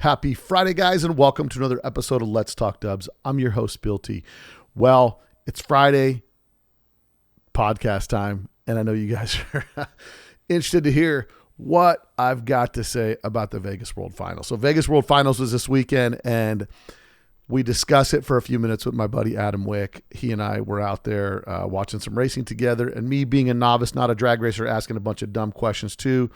Happy Friday, guys, and welcome to another episode of Let's Talk Dubs. I'm your host, Bill T. Well, it's Friday, podcast time, and I know you guys are interested to hear what I've got to say about the Vegas World Finals. So Vegas World Finals was this weekend, and we discussed it for a few minutes with my buddy Adam Wik. He and I were out there watching some racing together, and me being a novice, not a drag racer, asking a bunch of dumb questions too.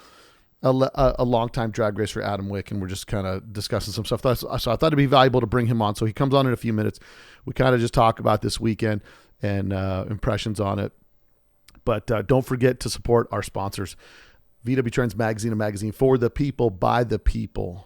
A longtime drag racer, Adam Wik, and we're just kind of discussing some stuff. So I thought it'd be valuable to bring him on. So he comes on in a few minutes. We kind of just talk about this weekend and impressions on it. But don't forget to support our sponsors. VW Trends Magazine, a magazine for the people, by the people.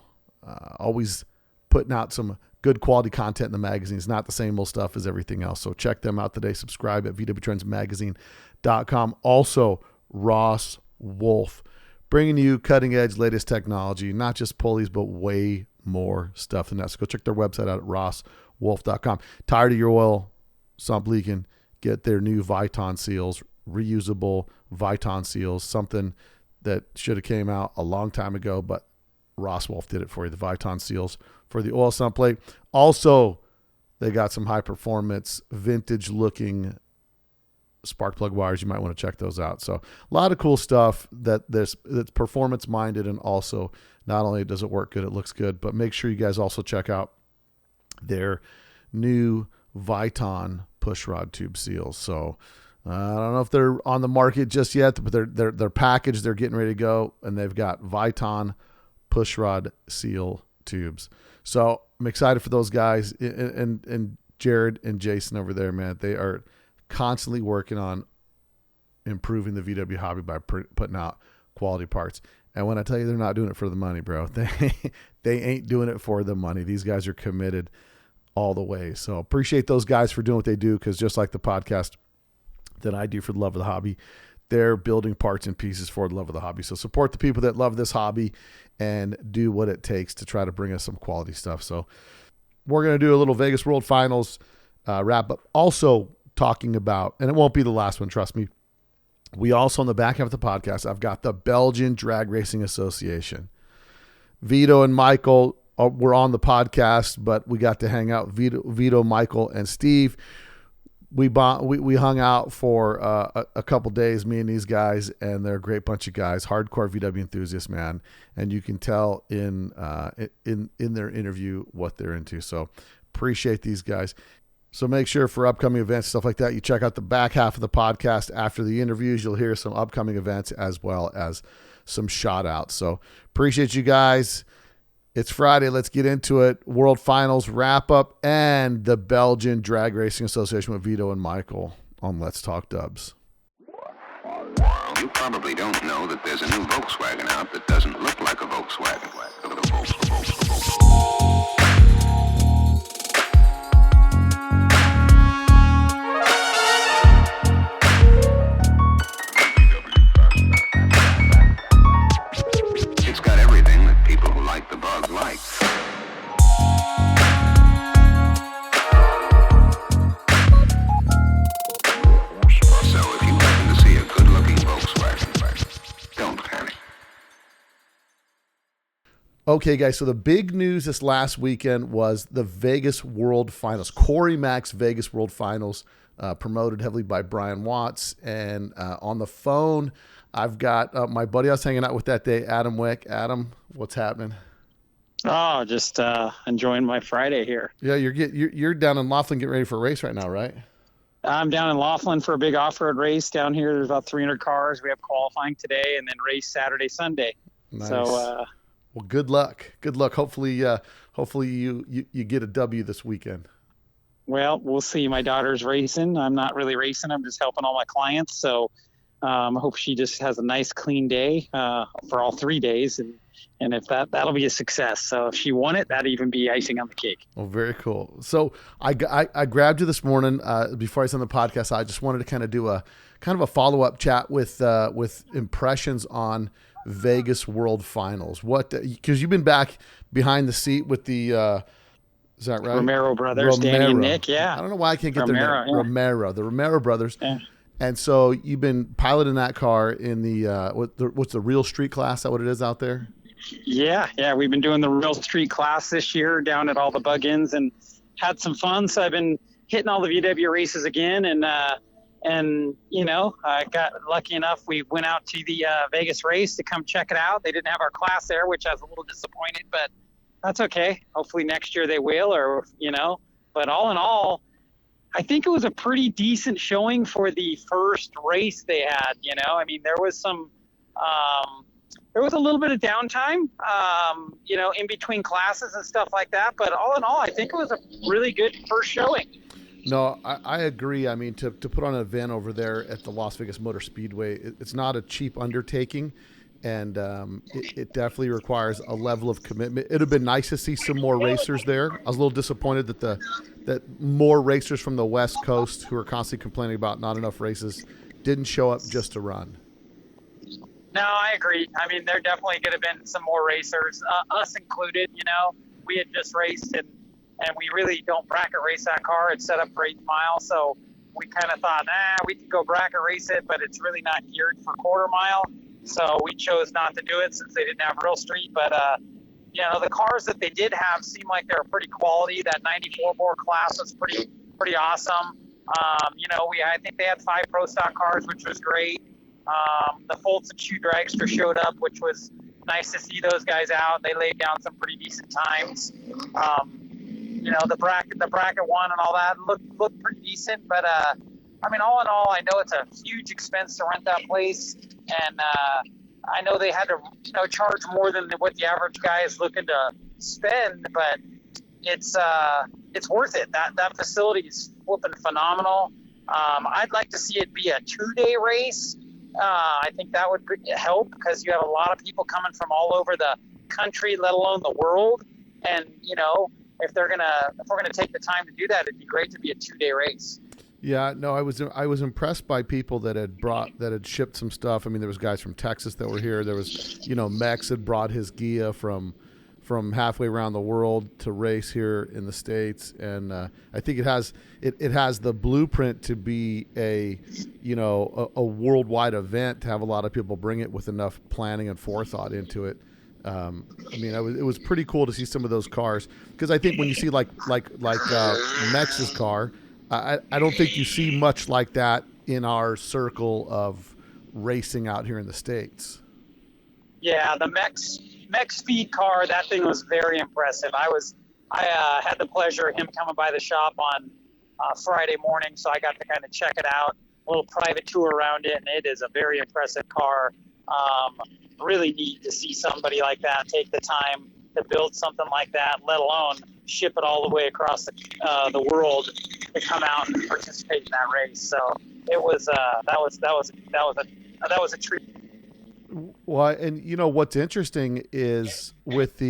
Always putting out some good quality content in the magazine. It's not the same old stuff as everything else. So check them out today. Subscribe at vwtrendsmagazine.com. Also, Ross Wolf, bringing you cutting-edge, latest technology, not just pulleys, but way more stuff than that. So go check their website out at rosswolf.com. Tired of your oil sump leaking? Get their new Viton seals, reusable Viton seals, something that should have came out a long time ago, but Ross Wolf did it for you, the Viton seals for the oil sump plate. Also, they got some high-performance, vintage-looking spark plug wires. You might want to check those out. So a lot of cool stuff that's performance minded, and also not only does it work good, it looks good, but make sure you guys also check out their new Viton push rod tube seals. So I don't know if they're on the market just yet, but they're packaged. They're getting ready to go, and they've got Viton push rod seal tubes. So I'm excited for those guys, and Jared and Jason over there, man. They are constantly working on improving the VW hobby by putting out quality parts. And when I tell you they're not doing it for the money, bro, they ain't doing it for the money. These guys are committed all the way. So appreciate those guys for doing what they do, because just like the podcast that I do for the love of the hobby, they're building parts and pieces for the love of the hobby. So support the people that love this hobby and do what it takes to try to bring us some quality stuff. So we're going to do a little Vegas World Finals wrap up. Also, talking about, and it won't be the last one, trust me. We also, on the back half of the podcast, I've got the Belgian Drag Racing Association. Vito and Michael were on the podcast, but we got to hang out. Vito, Michael, and Steve. We hung out for a couple days, me and these guys, and they're a great bunch of guys, hardcore VW enthusiasts, man. And you can tell in their interview what they're into. So appreciate these guys. So make sure for upcoming events, stuff like that, you check out the back half of the podcast. After the interviews, you'll hear some upcoming events as well as some shout outs. So appreciate you guys. It's Friday. Let's get into it. World Finals wrap up and the Belgian Drag Racing Association with Vito and Michael on Let's Talk Dubs. You probably don't know that there's a new Volkswagen out that doesn't look like a Volkswagen. It's got everything that people who like the bug like. So if you happen to see a good-looking Volkswagen, don't panic. Okay, guys, so the big news this last weekend was the Vegas World Finals. Corey Mack's Vegas World Finals, promoted heavily by Brian Watts. And on the phone, I've got my buddy I was hanging out with that day, Adam Wik. Adam, what's happening? Oh, just enjoying my Friday here. Yeah, you're down in Laughlin getting ready for a race right now, right? I'm down in Laughlin for a big off-road race down here. There's about 300 cars. We have qualifying today and then race Saturday, Sunday. Nice. So, well, good luck. Good luck. Hopefully you get a W this weekend. Well, we'll see. My daughter's racing. I'm not really racing. I'm just helping all my clients. So I hope she just has a nice, clean day for all 3 days. And if that'll be a success. So if she won it, that'd even be icing on the cake. Oh, very cool. So I grabbed you this morning before I sent the podcast. I just wanted to kind of do a follow-up chat with impressions on Vegas World Finals. Because you've been back behind the seat with the is that right? Romero brothers, Danny and Nick. Yeah. I don't know why I can't get their name. Yeah. The Romero brothers. Yeah. And so you've been piloting that car in the what's the real street class? Is that what it is out there? Yeah. We've been doing the real street class this year down at all the bug-ins and had some fun. So I've been hitting all the VW races again. And I got lucky enough. We went out to the Vegas race to come check it out. They didn't have our class there, which I was a little disappointed, but that's okay. Hopefully next year they will, but all in all, I think it was a pretty decent showing for the first race they had. There was there was a little bit of downtime, in between classes and stuff like that. But all in all, I think it was a really good first showing. No, I agree. I mean, to put on an event over there at the Las Vegas Motor Speedway, it's not a cheap undertaking, and it definitely requires a level of commitment. It would have been nice to see some more racers there. I was a little disappointed that more racers from the West Coast, who are constantly complaining about not enough races, didn't show up just to run. No, I agree. There definitely could have been some more racers, us included. We had just raced and we really don't bracket race that car. It's set up for 8th mile, so we kind of thought, we could go bracket race it, but it's really not geared for quarter mile. So we chose not to do it since they didn't have real street. But the cars that they did have seemed like they were pretty quality. That 94 bore class was pretty awesome. I think they had 5 pro stock cars, which was great. The Fulton Shoe Dragster showed up, which was nice to see those guys out. They laid down some pretty decent times. The bracket one and all that looked pretty decent. But all in all, I know it's a huge expense to rent that place, and I know they had to charge more than what the average guy is looking to spend. But it's worth it. That facility is flipping phenomenal. I'd like to see it be a 2-day race. I think that would help because you have a lot of people coming from all over the country, let alone the world. And if we're gonna take the time to do that, it'd be great to be a 2-day race. Yeah, no, I was impressed by people that had shipped some stuff. There was guys from Texas that were here. There was, Mex had brought his Gia from halfway around the world to race here in the States, and I think it has the blueprint to be a worldwide event, to have a lot of people bring it with enough planning and forethought into it. It was pretty cool to see some of those cars, because I think when you see like Mex's car, I don't think you see much like that in our circle of racing out here in the States. Yeah, the Mex speed car, that thing was very impressive. I had the pleasure of him coming by the shop on Friday morning, so I got to kind of check it out, a little private tour around it, and it is a very impressive car. Really neat to see somebody like that take the time to build something like that, let alone ship it all the way across the world to come out and participate in that race. So it was that was a treat. Well, and what's interesting is with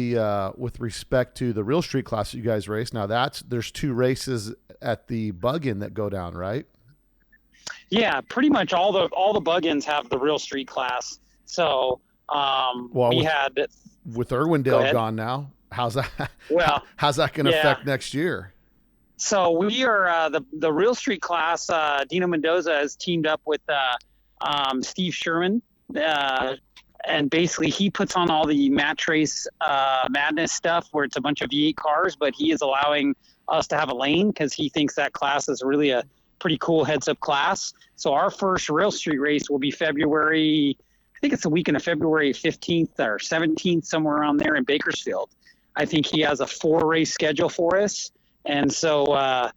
respect to the real street class that you guys race now, there's 2 races at the bug-in that go down, right? Yeah, pretty much all the bug-ins have the real street class. So with Irwindale gone now, how's that? Well, how's that going to affect next year? So we are the real street class. Dino Mendoza has teamed up with Steve Sherman. And basically he puts on all the match race madness stuff where it's a bunch of V8 cars, but he is allowing us to have a lane because he thinks that class is really a pretty cool heads-up class. So our first real street race will be February, I think it's the weekend of February 15th or 17th, somewhere around there in Bakersfield. I think he has a 4-race schedule for us. And so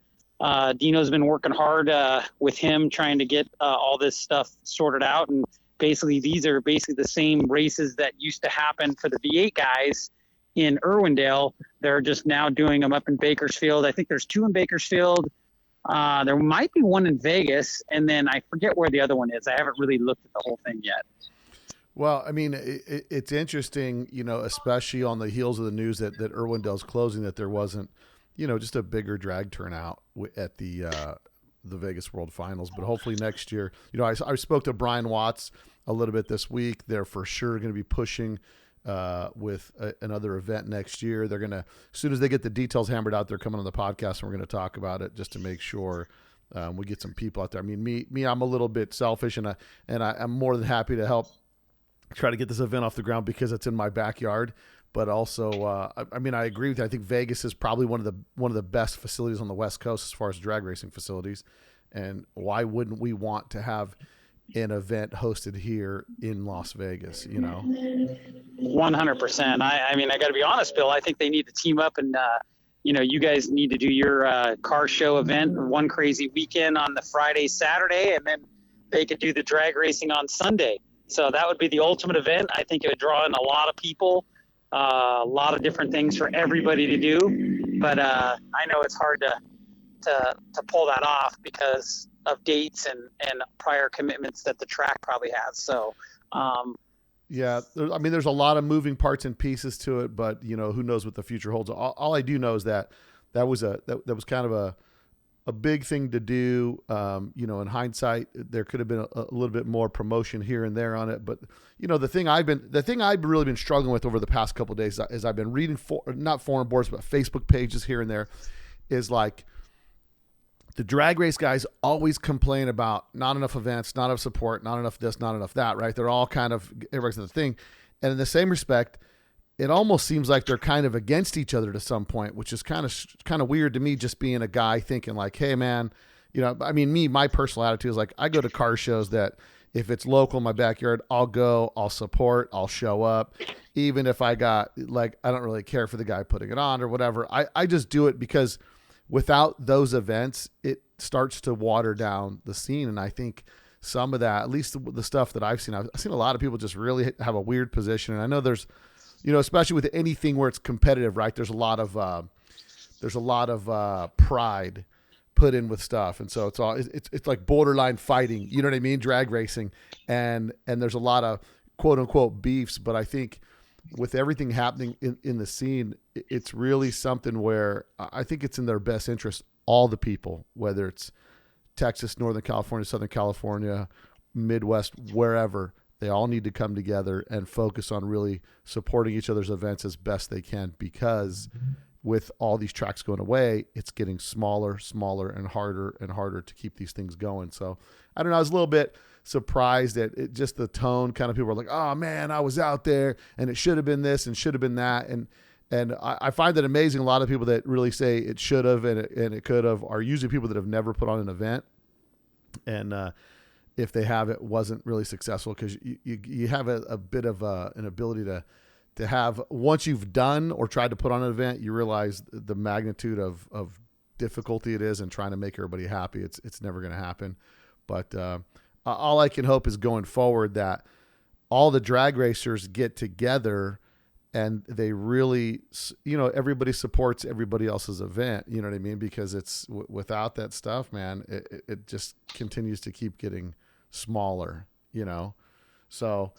Dino's been working hard with him trying to get all this stuff sorted out. And basically, these are basically the same races that used to happen for the V8 guys in Irwindale. They're just now doing them up in Bakersfield. I think there's 2 in Bakersfield. There might be 1 in Vegas, and then I forget where the other one is. I haven't really looked at the whole thing yet. Well, it's interesting, especially on the heels of the news that Irwindale's closing, that there wasn't, just a bigger drag turnout at the Vegas World Finals. But hopefully next year, I spoke to Brian Watts a little bit this week. They're for sure going to be pushing with another event next year. They're going to, as soon as they get the details hammered out, they're coming on the podcast and we're going to talk about it just to make sure we get some people out there. Me, I'm a little bit selfish and I'm more than happy to help try to get this event off the ground because it's in my backyard. But also, I mean, I agree with you. I think Vegas is probably one of the best facilities on the West Coast as far as drag racing facilities. And why wouldn't we want to have an event hosted here in Las Vegas? 100%. I mean, I got to be honest, Bill. I think they need to team up and you guys need to do your car show event one crazy weekend on the Friday, Saturday, and then they could do the drag racing on Sunday. So that would be the ultimate event. I think it would draw in a lot of people. A lot of different things for everybody to do, but I know it's hard to pull that off because of dates and prior commitments that the track probably has. So, yeah, I mean, there's a lot of moving parts and pieces to it, but who knows what the future holds. All I do know is that was kind of a big thing to do. In hindsight, there could have been a little bit more promotion here and there on it. But the thing I've really been struggling with over the past couple of days is I've been reading not forum boards, but Facebook pages here and there, is like the drag race guys always complain about not enough events, not enough support, not enough this, not enough that, right? They're all kind of everybody's the thing. And in the same respect, it almost seems like they're kind of against each other to some point, which is kind of weird to me, just being a guy thinking like, hey man, I mean, my personal attitude is like, I go to car shows that if it's local in my backyard, I'll go, I'll support, I'll show up. Even if I got like, I don't really care for the guy putting it on or whatever. I just do it because without those events, it starts to water down the scene. And I think some of that, at least the stuff that I've seen a lot of people just really have a weird position. And I know there's, especially with anything where it's competitive, right? There's a lot of pride put in with stuff. And so it's like borderline fighting, you know what I mean? Drag racing. And there's a lot of quote unquote beefs, but I think with everything happening in the scene, it's really something where I think it's in their best interest, all the people, whether it's Texas, Northern California, Southern California, Midwest, wherever, they all need to come together and focus on really supporting each other's events as best they can, because with all these tracks going away, it's getting smaller, and harder to keep these things going. So I don't know. I was a little bit surprised at it, just the tone. Kind of people were like, oh man, I was out there and it should have been this and should have been that. And I find that amazing. A lot of people that really say it should have and it could have are usually people that have never put on an event. And if they have, it wasn't really successful, because you have a bit of an ability to have, once you've done or tried to put on an event, you realize the magnitude of difficulty it is and trying to make everybody happy. It's never going to happen. But all I can hope is going forward that all the drag racers get together and they really, everybody supports everybody else's event. You know what I mean? Because it's without that stuff, man, it just continues to keep getting smaller, So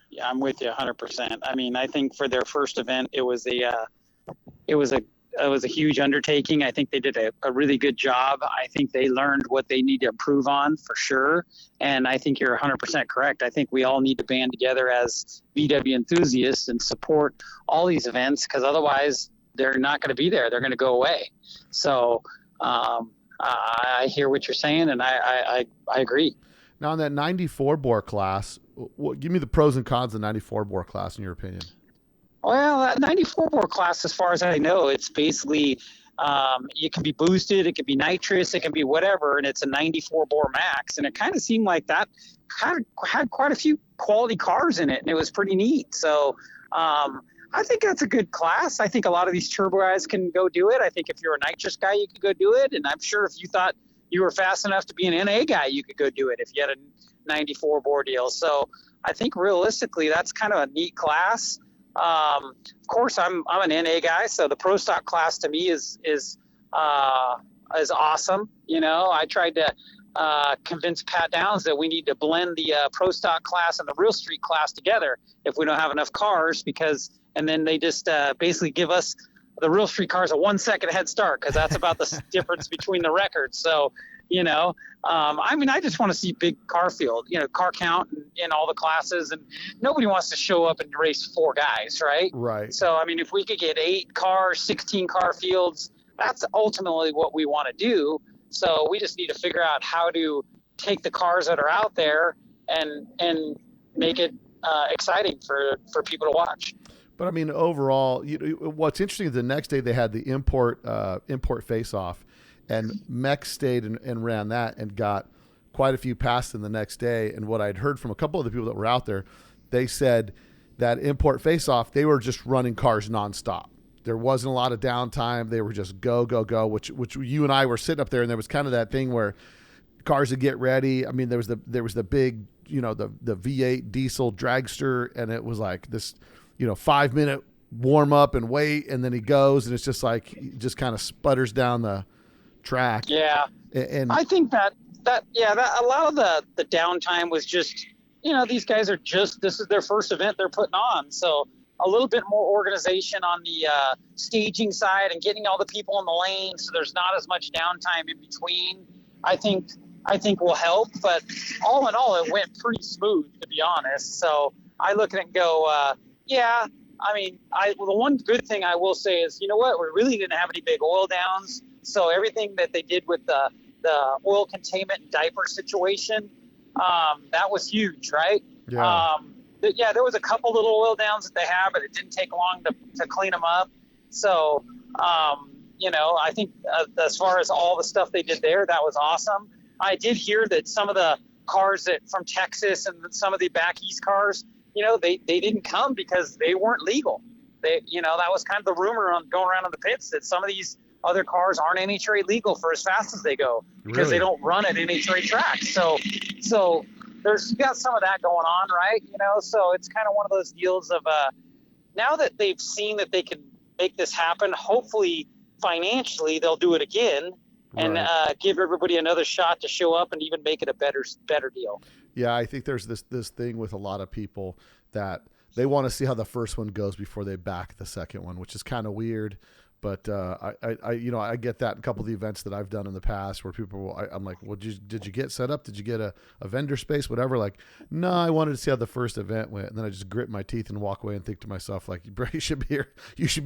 yeah, I'm with you 100%. I mean, I think for their first event, it was a huge undertaking. I think they did a really good job. I think they learned what they need to improve on for sure. And I think you're 100% correct. I think we all need to band together as VW enthusiasts and support all these events, because otherwise they're not going to be there. They're going to go away. So I hear what you're saying, and I agree. Now, in that 94 bore class, give me the pros and cons of the 94 bore class in your opinion. Well, that 94 bore class, as far as I know, it's basically it can be boosted, it can be nitrous, it can be whatever, and it's a 94 bore max. And it kind of seemed like that had quite a few quality cars in it, and it was pretty neat. So I think that's a good class. I think a lot of these turbo guys can go do it. I think if you're a nitrous guy, you could go do it. And I'm sure if you thought you were fast enough to be an NA guy, you could go do it if you had a 94 bore deal. So I think realistically, that's kind of a neat class. Of course, I'm an NA guy, so the pro stock class to me is awesome. I tried to convince Pat Downs that we need to blend the pro stock class and the real street class together if we don't have enough cars, and then they just basically give us the real street cars a 1 second head start, because that's about the difference between the records. So, I mean, I just want to see big car field, car count in all the classes, and nobody wants to show up and race 4 guys, right? Right. So, I mean, if we could get 8 cars, 16 car fields, that's ultimately what we want to do. So we just need to figure out how to take the cars that are out there and make it exciting for people to watch. But I mean, overall, what's interesting is the next day they had the import face-off, and Mech stayed and ran that and got quite a few passes in the next day. And what I'd heard from a couple of the people that were out there, they said that import face-off, they were just running cars nonstop. There wasn't a lot of downtime. They were just go, go, go, which you and I were sitting up there, and there was kind of that thing where cars would get ready. I mean, there was the big, the V8 diesel dragster, and it was like this, 5-minute warm up and wait, and then he goes, and it's just like he just kind of sputters down the track. Yeah, and I think that a lot of the downtime was just, these guys are this is their first event they're putting on, so a little bit more organization on the staging side and getting all the people in the lane, so there's not as much downtime in between. I think will help, but all in all, it went pretty smooth, to be honest. So I look at it and go, yeah. I mean, the one good thing I will say is, you know what, we really didn't have any big oil downs. So everything that they did with the oil containment and diaper situation, that was huge, right? Yeah. There was a couple little oil downs that they had, but it didn't take long to clean them up. So, I think as far as all the stuff they did there, that was awesome. I did hear that some of the cars from Texas and some of the back east cars, they didn't come because they weren't legal. That was kind of the rumor going around in the pits, that some of these other cars aren't NHRA legal for as fast as they go because they don't run at NHRA tracks. So you got some of that going on, right? So it's kind of one of those deals of now that they've seen that they can make this happen, hopefully financially they'll do it again and give everybody another shot to show up and even make it a better deal. Yeah, I think there's this thing with a lot of people that they want to see how the first one goes before they back the second one, which is kind of weird. But I get that in a couple of the events that I've done in the past where people, I'm like, well, did you get set up? Did you get a vendor space, whatever? Like, no, I wanted to see how the first event went. And then I just grit my teeth and walk away and think to myself, like, bro, you should be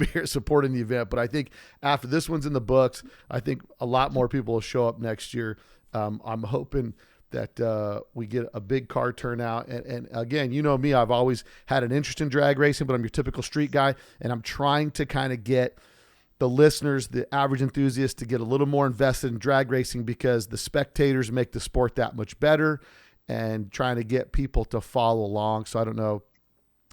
here supporting the event. But I think after this one's in the books, I think a lot more people will show up next year. I'm hoping that we get a big car turnout. And again, me, I've always had an interest in drag racing, but I'm your typical street guy. And I'm trying to kind of get the listeners, the average enthusiast, to get a little more invested in drag racing because the spectators make the sport that much better, and trying to get people to follow along. So I don't know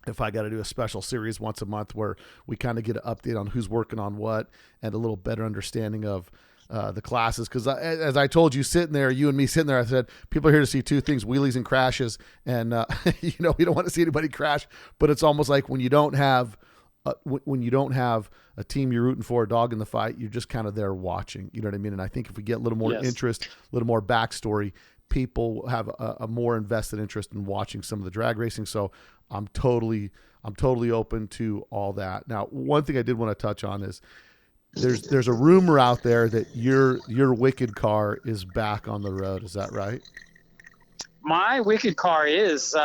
if I got to do a special series once a month where we kind of get an update on who's working on what and a little better understanding of the classes. Because as I told you, you and me sitting there, I said, people are here to see two things, wheelies and crashes. And, we don't want to see anybody crash, but it's almost like when you don't have a team you're rooting for, a dog in the fight, you're just kind of there watching. You know what I mean? And I think if we get a little more interest, a little more backstory, people have a more invested interest in watching some of the drag racing. So I'm totally open to all that. Now, one thing I did want to touch on is there's a rumor out there that your Wicked car is back on the road. Is that right? My Wicked car is.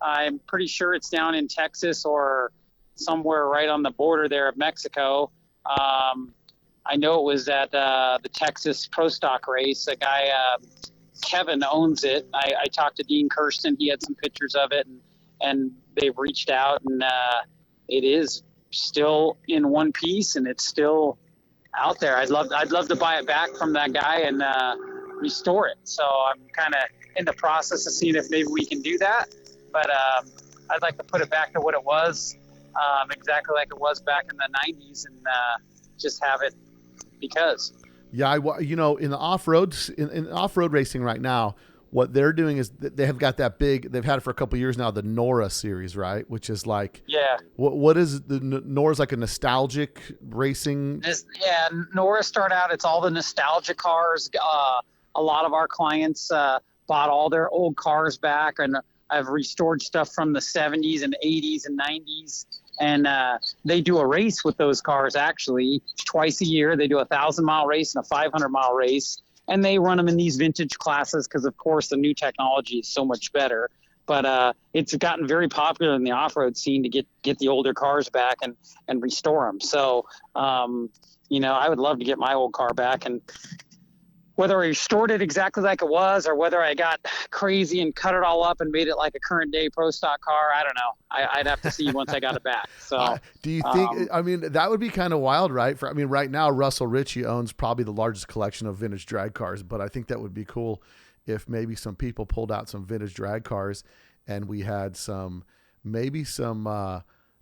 I'm pretty sure it's down in Texas or somewhere right on the border there of Mexico. I know it was at the Texas Pro Stock race. A guy, Kevin, owns it. I talked to Dean Kirsten. He had some pictures of it, and they've reached out, and it is still in one piece, and it's still out there. I'd love to buy it back from that guy and restore it. So I'm kind of in the process of seeing if maybe we can do that. But I'd like to put it back to what it was, exactly like it was back in the 90s, and just have it because. Yeah, in the off-road, in off-road racing right now, what they're doing is they have got that big, they've had it for a couple of years now, the Nora series, right? Which is like, what is the Nora's like a nostalgic racing? Nora start out, it's all the nostalgia cars. A lot of our clients bought all their old cars back, and I've restored stuff from the 70s and 80s and 90s. And they do a race with those cars actually twice a year. They do a 1,000-mile race and a 500-mile race. And they run them in these vintage classes because, of course, the new technology is so much better. But it's gotten very popular in the off-road scene to get the older cars back and restore them. So, I would love to get my old car back. And whether I restored it exactly like it was, or whether I got crazy and cut it all up and made it like a current day pro stock car, I don't know. I'd have to see once I got it back. So, do you think? I mean, that would be kind of wild, right? Right now Russell Ritchie owns probably the largest collection of vintage drag cars, but I think that would be cool if maybe some people pulled out some vintage drag cars, and we had some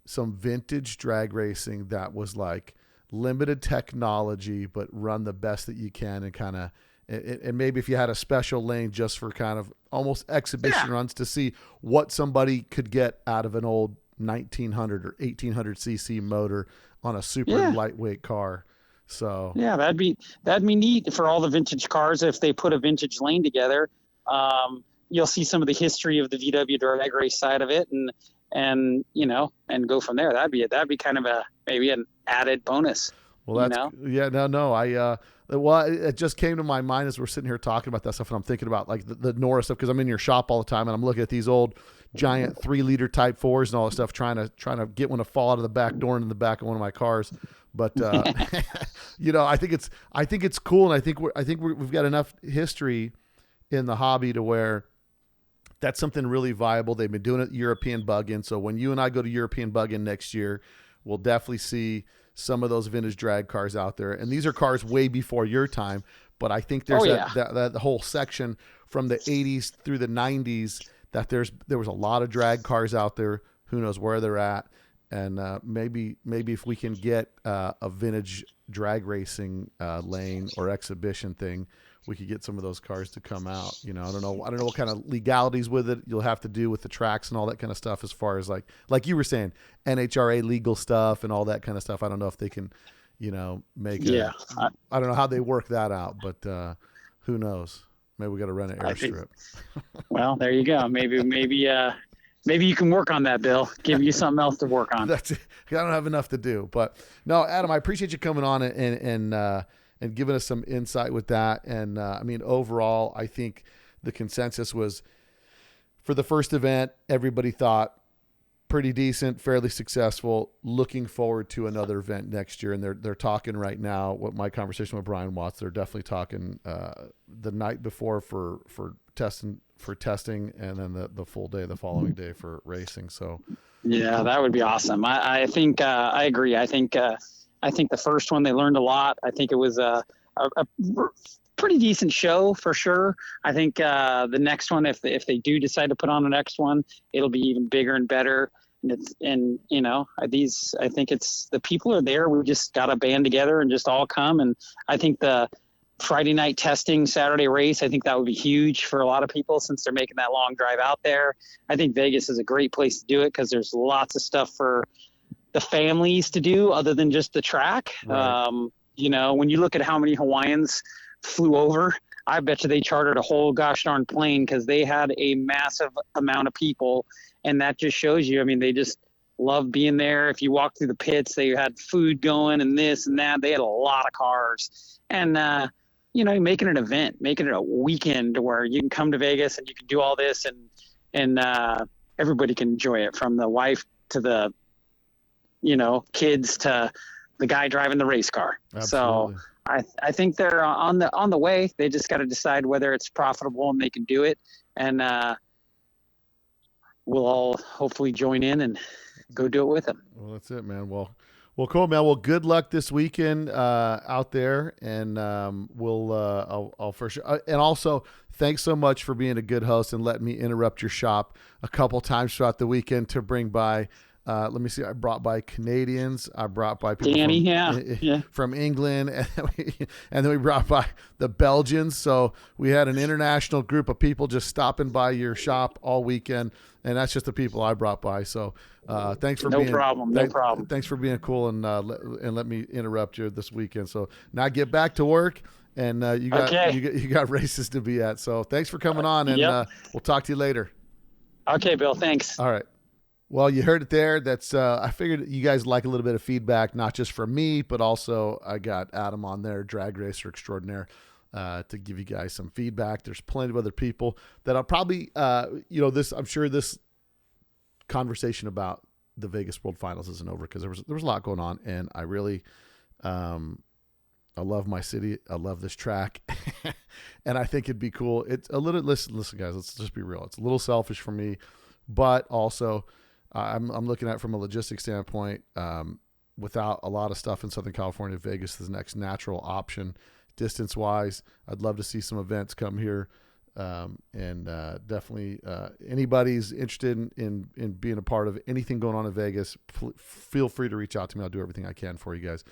vintage drag racing that was like limited technology, but run the best that you can, and kind of, and maybe if you had a special lane just for kind of almost exhibition runs to see what somebody could get out of an old 1900 or 1800 cc motor on a super lightweight car. So yeah, that'd be neat for all the vintage cars. If they put a vintage lane together, you'll see some of the history of the VW drag race side of it, and and go from there. That'd be kind of maybe an added bonus. Well, it just came to my mind as we're sitting here talking about that stuff, and I'm thinking about like the Nora stuff, because I'm in your shop all the time, and I'm looking at these old giant 3-liter Type 4s and all that stuff, trying to get one to fall out of the back door into the back of one of my cars. But I think it's cool, and I think we've got enough history in the hobby to where that's something really viable. They've been doing it European Bug-In, so when you and I go to European Bug-In next year, we'll definitely see some of those vintage drag cars out there. And these are cars way before your time, but I think there's that whole section from the 80s through the 90s that there was a lot of drag cars out there. Who knows where they're at? And maybe if we can get a vintage drag racing lane or exhibition thing, we could get some of those cars to come out. I don't know what kind of legalities with it you'll have to do with the tracks and all that kind of stuff, as far as like you were saying, NHRA legal stuff and all that kind of stuff. I don't know if they can, make it. I don't know how they work that out, but who knows? Maybe we got to rent an airstrip. Well, there you go. Maybe you can work on that, Bill. Give you something else to work on. That's it. I don't have enough to do, but no, Adam, I appreciate you coming on and giving us some insight with that. And overall, I think the consensus was, for the first event, everybody thought pretty decent, fairly successful, looking forward to another event next year. And they're talking right now, what my conversation with Brian Watts, they're definitely talking the night before for testing, and then the full day, the following day for racing. So yeah, that would be awesome. I think I agree. I think the first one, they learned a lot. I think it was a pretty decent show for sure. I think the next one, if they do decide to put on the next one, it'll be even bigger and better. And I think it's, the people are there. We just got to band together and just all come. And I think the Friday night testing, Saturday race, I think that would be huge for a lot of people, since they're making that long drive out there. I think Vegas is a great place to do it, because there's lots of stuff for the families to do other than just the track. Right. When you look at how many Hawaiians flew over, I bet you they chartered a whole gosh darn plane, because they had a massive amount of people. And that just shows you, they just love being there. If you walk through the pits, they had food going and this and that. They had a lot of cars. And, making an event, making it a weekend where you can come to Vegas and you can do all this, and everybody can enjoy it, from the wife to the, kids to the guy driving the race car. Absolutely. So I think they're on the way. They just got to decide whether it's profitable and they can do it. And we'll all hopefully join in and go do it with them. Well, that's it, man. Well, cool, man. Well, good luck this weekend out there, and I'll for sure. And also, thanks so much for being a good host and letting me interrupt your shop a couple times throughout the weekend to bring by. Let me see. I brought by Canadians. I brought by people from England, and then we brought by the Belgians. So we had an international group of people just stopping by your shop all weekend, and that's just the people I brought by. So thanks for no problem. Thanks for being cool and let me interrupt you this weekend. So now get back to work, and you got races to be at. So thanks for coming on, and we'll talk to you later. Okay, Bill. Thanks. All right. Well, you heard it there. That's I figured you guys like a little bit of feedback, not just from me, but also I got Adam on there, drag racer extraordinaire, to give you guys some feedback. There's plenty of other people that I'll probably, I'm sure this conversation about the Vegas World Finals isn't over, because there was a lot going on, and I really, I love my city. I love this track. And I think it'd be cool. It's a little, listen, guys, let's just be real. It's a little selfish for me, but also I'm looking at it from a logistics standpoint. Without a lot of stuff in Southern California, Vegas is the next natural option. Distance wise, I'd love to see some events come here. And definitely anybody's interested in being a part of anything going on in Vegas, feel free to reach out to me. I'll do everything I can for you guys.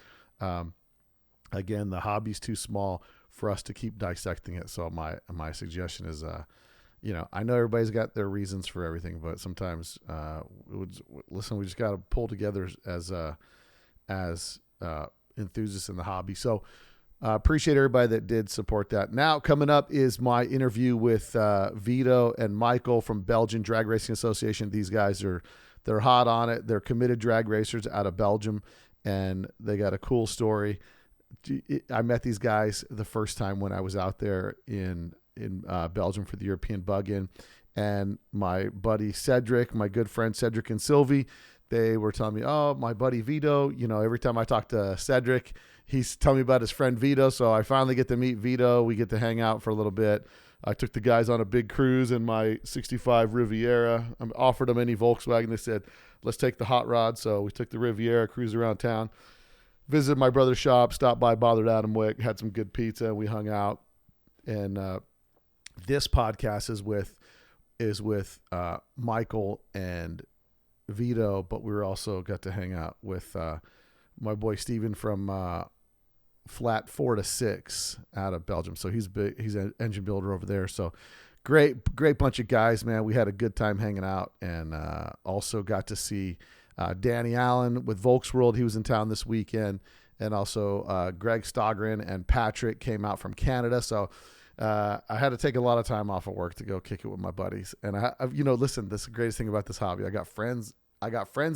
Again, the hobby's too small for us to keep dissecting it. So my suggestion is, I know everybody's got their reasons for everything, but sometimes, we just got to pull together as enthusiasts in the hobby. So appreciate everybody that did support that. Now coming up is my interview with Vito and Michael from Belgian Drag Racing Association. These guys they're hot on it. They're committed drag racers out of Belgium, and they got a cool story. I met these guys the first time when I was out there in Belgium for the European Bug-In, and my buddy Cedric, my good friend Cedric and Sylvie, they were telling me, oh, my buddy Vito, every time I talk to Cedric, he's telling me about his friend Vito. So I finally get to meet Vito. We get to hang out for a little bit. I took the guys on a big cruise in my 65 Riviera. I offered them any Volkswagen. They said, let's take the hot rod. So we took the Riviera, cruised around town, visited my brother's shop, stopped by, bothered Adam Wik, had some good pizza. We hung out. And this podcast is with Michael and Vito, but we were also got to hang out with my boy Steven from Flat 4 to 6 out of Belgium. So he's big. He's an engine builder over there. So great bunch of guys, man. We had a good time hanging out, and also got to see Danny Allen with Volksworld. He was in town this weekend, and also Greg Stogren and Patrick came out from Canada. So I had to take a lot of time off of work to go kick it with my buddies. And listen, this is the greatest thing about this hobby. I got friends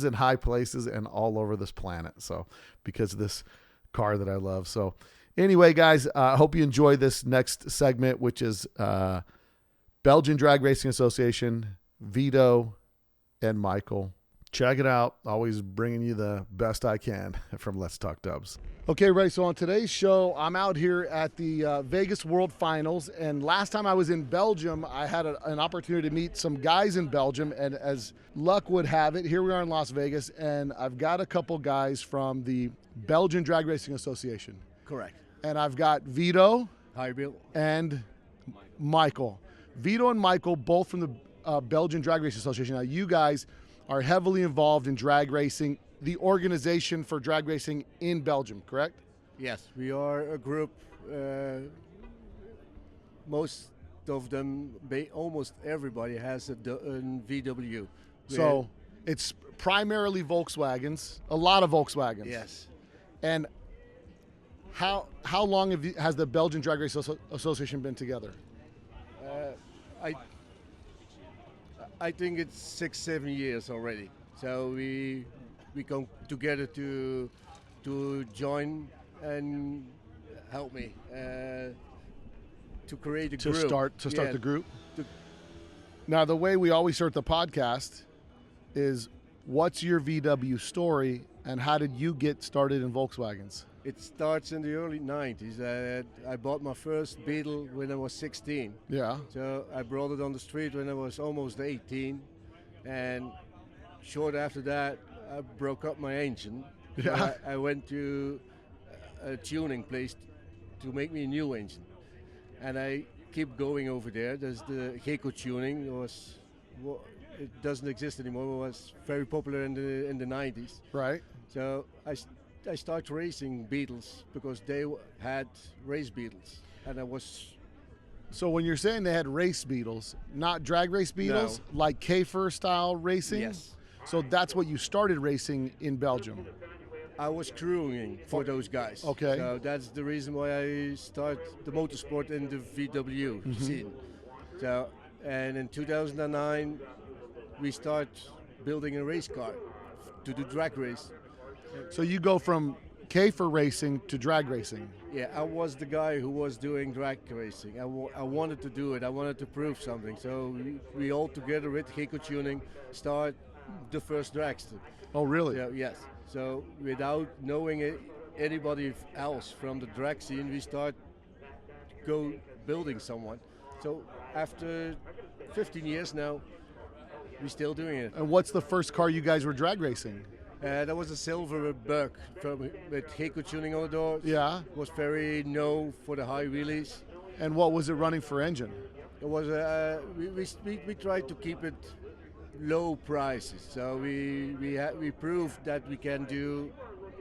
in high places and all over this planet. So because of this car that I love. So anyway, guys, I hope you enjoy this next segment, which is Belgian Drag Racing Association, Vito and Michael. Check it out. Always bringing you the best I can from Let's Talk Dubs. Okay, Ray. So on today's show, I'm out here at the Vegas World Finals. And last time I was in Belgium, I had an opportunity to meet some guys in Belgium. And as luck would have it, here we are in Las Vegas. And I've got a couple guys from the Belgian Drag Racing Association. Correct. And I've got Vito. Hi, Bill. And Michael. Vito and Michael, both from the Belgian Drag Racing Association. Now, you guys are heavily involved in drag racing, the organization for drag racing in Belgium, correct? Yes, we are a group. Most of them, almost everybody has a VW. So it's primarily Volkswagens, a lot of Volkswagens. Yes. And how long has the Belgian Drag Racing Association been together? I think it's 6-7 years already. So we come together to join and help me to create a group. To start the group. Now, the way we always start the podcast is, what's your VW story and how did you get started in Volkswagens? It starts in the early 90s. I bought my first Beetle when I was 16. Yeah. So I brought it on the street when I was almost 18. And short after that, I broke up my engine. Yeah. I went to a tuning place to make me a new engine. And I keep going over there. There's the Gecko tuning. It doesn't exist anymore. It was very popular in the 90s. Right. So I started racing Beetles because they had race Beetles, and I was. So when you're saying they had race Beetles, not drag race Beetles, like K-Fur style racing? Yes. So that's what you started racing in Belgium? I was crewing for those guys. Okay. So that's the reason why I started the motorsport in the VW scene. So, and in 2009, we start building a race car to do drag race. So you go from K-Fur racing to drag racing? Yeah, I was the guy who was doing drag racing. I wanted to do it. I wanted to prove something. So we all together with Gecko Tuning start the first dragster. Oh, really? So, yes. So without knowing anybody else from the drag scene, we start go building someone. So after 15 years now, we're still doing it. And what's the first car you guys were drag racing? That was a silver bug with Gecko tuning on the doors. Yeah. Was very no for the high wheelies. And what was it running for engine? It was we tried to keep it low prices. So we proved that we can do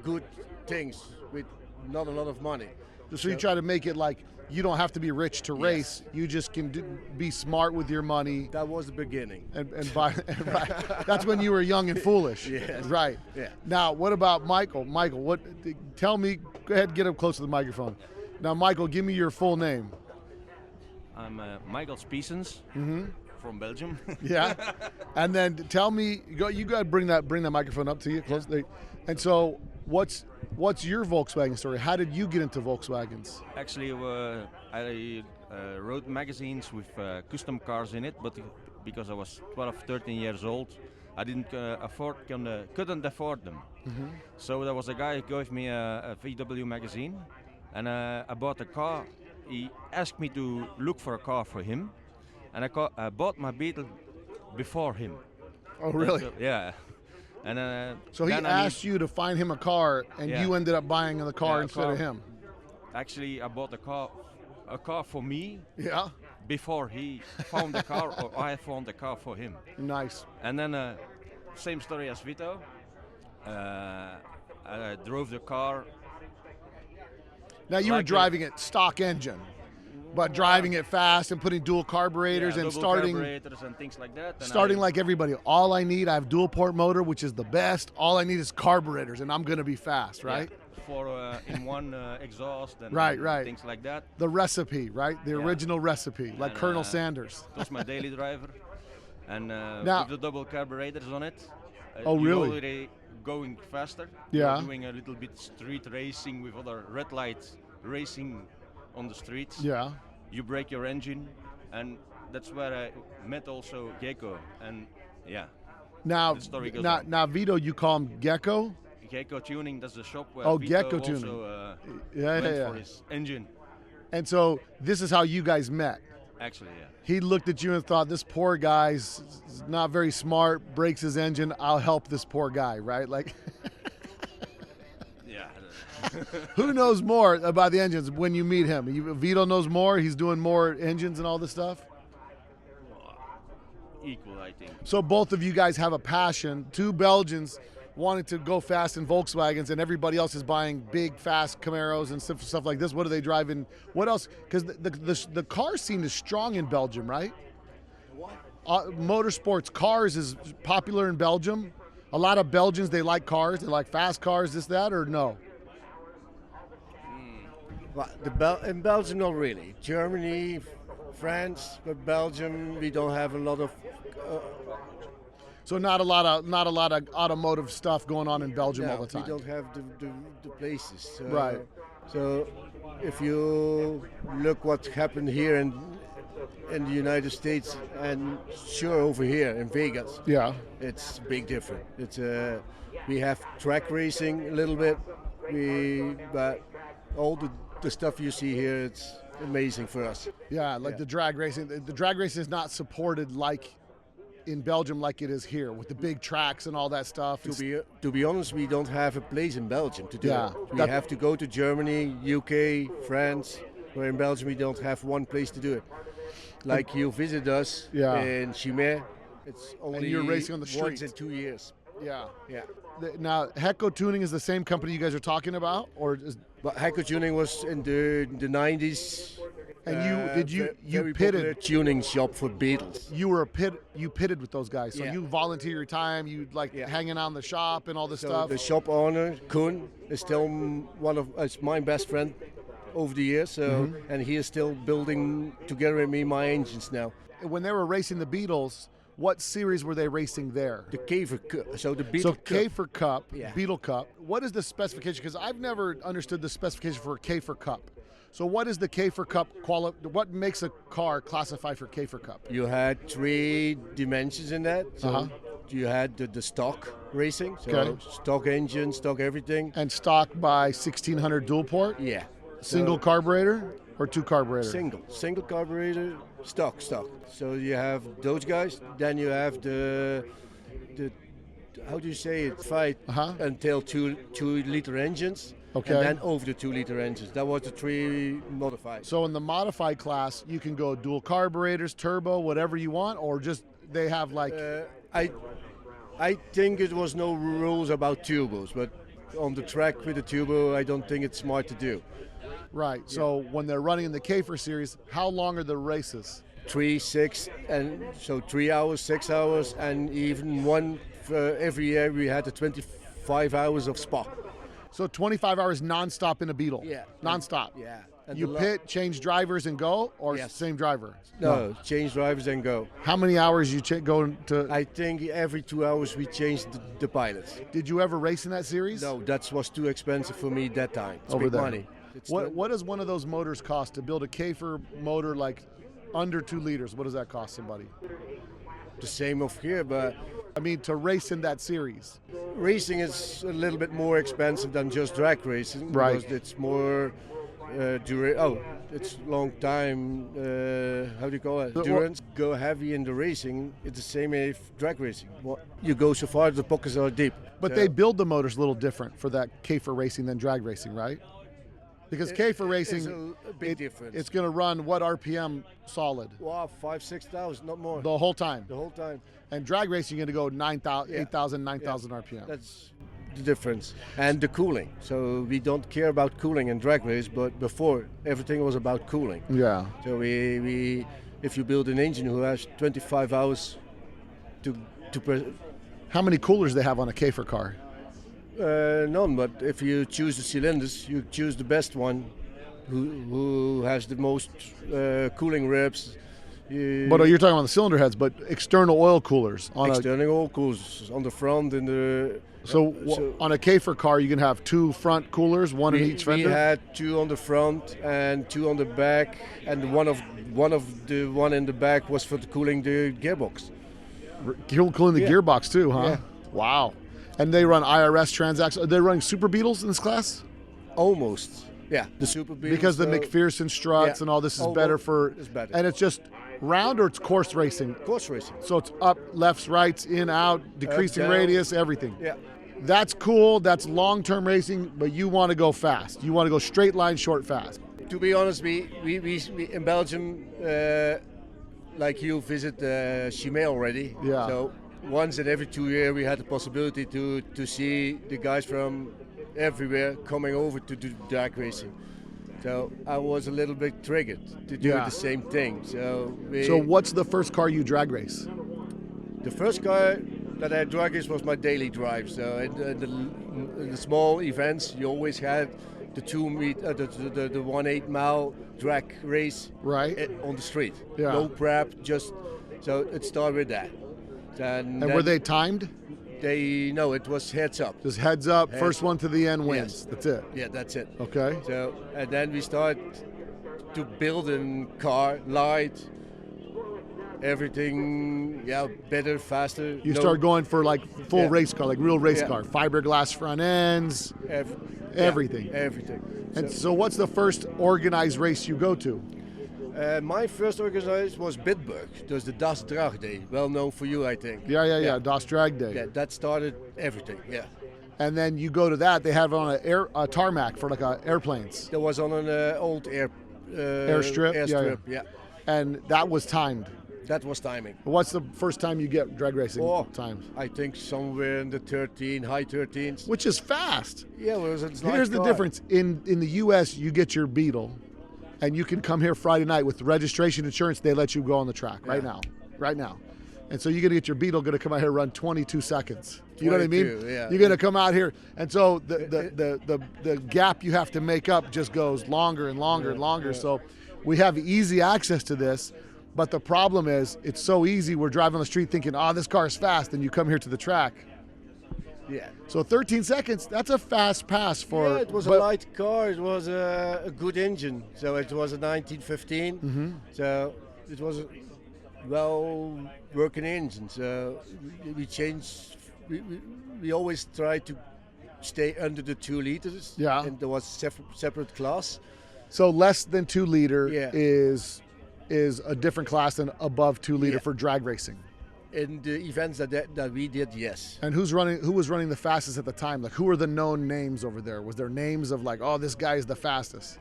good things with not a lot of money. So you try to make it like you don't have to be rich to race. You just can be smart with your money. That was the beginning. And buy. Right. That's when you were young and foolish. Yes. Right. Yeah. Now, what about Michael? Michael, tell me. Go ahead, get up close to the microphone. Now, Michael, give me your full name. I'm Michael Spiessens from Belgium. Yeah. And then tell me. You got to bring that microphone up to you close. And so, what's your Volkswagen story? How did you get into Volkswagens? Actually, I wrote magazines with custom cars in it, but because I was 12, 13 years old, I couldn't afford them. So there was a guy who gave me a VW magazine, and I bought a car. He asked me to look for a car for him, and I bought my Beetle before him. Oh, really? Yeah. And so he asked you to find him a car, and you ended up buying the car instead of him. Actually, I bought a car for me. Yeah. Before he found the car, or I found the car for him. Nice. And then same story as Vito. I drove the car. Now you were driving it stock engine, but driving it fast and putting dual carburetors and starting carburetors and things like that. And starting like everybody. All I need, I have dual port motor, which is the best. All I need is carburetors, and I'm going to be fast, right? Yeah, for in one exhaust and right. things like that. The recipe, right? The original recipe, like Colonel Sanders. That's my daily driver, and now, with the double carburetors on it. Oh, really? You're already going faster. Yeah. You're doing a little bit street racing with other red lights racing on the streets. Yeah. You break your engine, and that's where I met also Gecko, and yeah. Now, the story goes on. Now, Vito, you call him Gecko? Gecko Tuning, that's the shop where Vito Gecko Tuning. Also went for his engine. And so this is how you guys met. Actually, yeah. He looked at you and thought, this poor guy's not very smart, breaks his engine, I'll help this poor guy, right? Like, yeah. Who knows more about the engines when you meet him? Vito knows more, he's doing more engines and all this stuff? Equal, I think. So both of you guys have a passion, two Belgians wanting to go fast in Volkswagens, and everybody else is buying big, fast Camaros and stuff like this. What are they driving? What else? Because the car scene is strong in Belgium, right? Motorsports, cars is popular in Belgium. A lot of Belgians, they like cars. They like fast cars, this, that, or no? Well, in Belgium, not really. Germany, France, but Belgium, we don't have a lot of. So not a lot of automotive stuff going on in Belgium all the time. We don't have the places. Right. So if you look what happened here in the United States and sure over here in Vegas, it's big different. It's we have track racing a little bit, but all the stuff you see here, it's amazing for us. Yeah, like the drag racing. The drag racing is not supported like in Belgium like it is here with the big tracks and all that stuff. To be honest, we don't have a place in Belgium to do it. We have to go to Germany, UK, France, where in Belgium we don't have one place to do it. Like you visit us in Chimay, it's only and you're racing on the street once in 2 years. Yeah. Now, Gecko Tuning is the same company you guys are talking about, or but Gecko Tuning was in the 90s. And you very pitted tuning shop for Beetles. You pitted with those guys, so you volunteer your time. You hanging out in the shop and all this stuff. The shop owner Koen is still is my best friend over the years. So and he is still building together with me my engines now. When they were racing the Beetles, what series were they racing there? The Kever Cup. So the Beetle Cup. Kever Cup, Beetle Cup. What is the specification? Because I've never understood the specification for a Kever Cup. So what is the Kever Cup what makes a car classify for Kever Cup? You had 3 dimensions in that. So you had the stock, racing. So Okay. stock engine, stock everything. And stock by 1600 dual port? Yeah. Single So carburetor or two carburetor? Single carburetor, stock. So you have those guys. Then you have the how do you say it? Fight until 2-liter engines. Okay. And then over the 2-liter engines. That was the 3 modified. So in the modified class, you can go dual carburetors, turbo, whatever you want, or just they have like... I think it was no rules about turbos, but on the track with the turbo, I don't think it's smart to do. Right. So when they're running in the Käfer series, how long are the races? 3, 6, and so 3 hours, 6 hours, and even one every year we had the 25 hours of Spa. So 25 hours nonstop in a Beetle? Yeah. Nonstop? Yeah. And You pit, change drivers, and go, or Yes. same driver? No, change drivers and go. How many hours you go to? I think every 2 hours we changed the pilots. Did you ever race in that series? No, that was too expensive for me that time. It's Over big there. money. It's What does one of those motors cost to build a Käfer motor like under 2 liters? What does that cost somebody? the same of here, but I mean, to race in that series. racing is a little bit more expensive than just drag racing. Right. Because it's more it's long time. How do you call it? Endurance. Go heavy in the racing. It's the same if drag racing. You go so far, the pockets are deep. But they build the motors a little different for that Käfer racing than drag racing, right? Because Käfer racing, a big difference. it's going to run what RPM solid? Wow, 5,000-6,000, not more. The whole time. The whole time. And drag racing, you're going to go 9,000, 8,000, 9,000 RPM. That's the difference. And the cooling. So we don't care about cooling in drag race, but before everything was about cooling. Yeah. So we if you build an engine who has 25 hours to How many coolers they have on a Käfer car? none, but if you choose the cylinders, you choose the best one who has the most cooling ribs. But you're talking about the cylinder heads, but external oil coolers on external oil coolers on the front and the. On a Käfer car, you can have 2 front coolers, one in each fender. We had 2 on the front and 2 on the back, and one in the back was for cooling the gearbox. Cooling the gearbox too, huh? Yeah. Wow. And they run IRS transactions. Are they running Super Beetles in this class? Almost. Yeah, the Super Beetles. Because the McPherson struts and all this is better for. It's better. And it's just round, or it's course racing. Course racing. So it's up, lefts, rights, in, out, decreasing down. radius, everything. Yeah. That's cool. That's long-term racing, but you want to go fast. You want to go straight line, short, fast. To be honest, we in Belgium, like you visit Chimay already. Yeah. So once in every 2 years, we had the possibility to see the guys from everywhere coming over to do drag racing. So I was a little bit triggered to do the same thing. So what's the first car you drag race? The first car that I drag race was my daily drive. So in the small events, you always had the 1.8 mile drag race on the street. Yeah. No prep, just so it started with that. And were they timed? No, it was heads up. Just heads up. First one to the end wins. Yes. That's it. Yeah, that's it. Okay. So and then we start to build a car, light, everything, better, faster. You start going for like full race car, like real race car, fiberglass front ends, everything. Everything. And so what's the first organized race you go to? My first organization was Bitburg. It was the Das Drag Day, well known for you, I think. Yeah. Das Drag Day. Yeah, that started everything. Yeah. And then you go to that. They have it on a tarmac for like airplanes. That was on an old airstrip. Airstrip. Yeah. And that was timed. That was timing. What's the first time you get drag racing times? I think somewhere in the high 13s. Which is fast. Yeah, well, it's Here's the difference. In the U.S., you get your Beetle, and you can come here Friday night with registration insurance. They let you go on the track right now. And so you're going to get your Beetle, going to come out here and run 22 seconds. You know what I mean? Yeah. You're going to come out here. And so the gap you have to make up just goes longer and longer and longer. So we have easy access to this. But the problem is, it's so easy. We're driving on the street thinking, this car is fast. And you come here to the track. Yeah. So 13 seconds, that's a fast pass for... Yeah, it was a light car. It was a good engine. So it was a 1915. Mm-hmm. So it was a well-working engine. So we changed we always try to stay under the 2 liters. Yeah. And there was separate class. So less than 2 liter Yeah. is a different class than above 2 liter Yeah. for drag racing. In the events that we did, yes. And who was running the fastest at the time? Like, who were the known names over there? Was there names of like, oh, this guy is the fastest?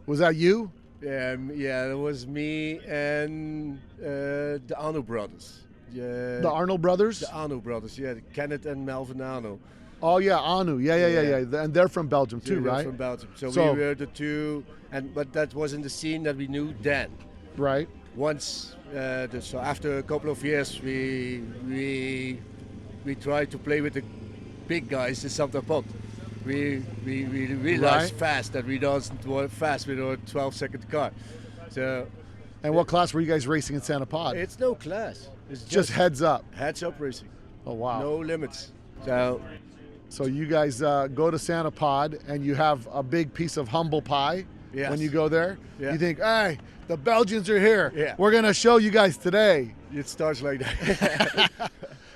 Was that you? Yeah, it was me and the Arno brothers. The Arnold brothers? The Arno brothers, yeah, Kenneth and Melvin Arno. Oh yeah, Anu. Yeah. And they're from Belgium too, They're right? From Belgium. So So- we were the two, but that was in the scene that we knew then. Right. Once, so after a couple of years, we tried to play with the big guys in Samtapot. We realized Right. fast that we don't work fast with our 12-second car. So And what class were you guys racing in Santa Pod? it's no class. It's Just heads up. heads up racing. Oh wow. No limits. So you guys go to Santa Pod and you have a big piece of humble pie Yes. when you go there. Yeah. You think, hey, the Belgians are here. Yeah. We're gonna show you guys today. It starts like that.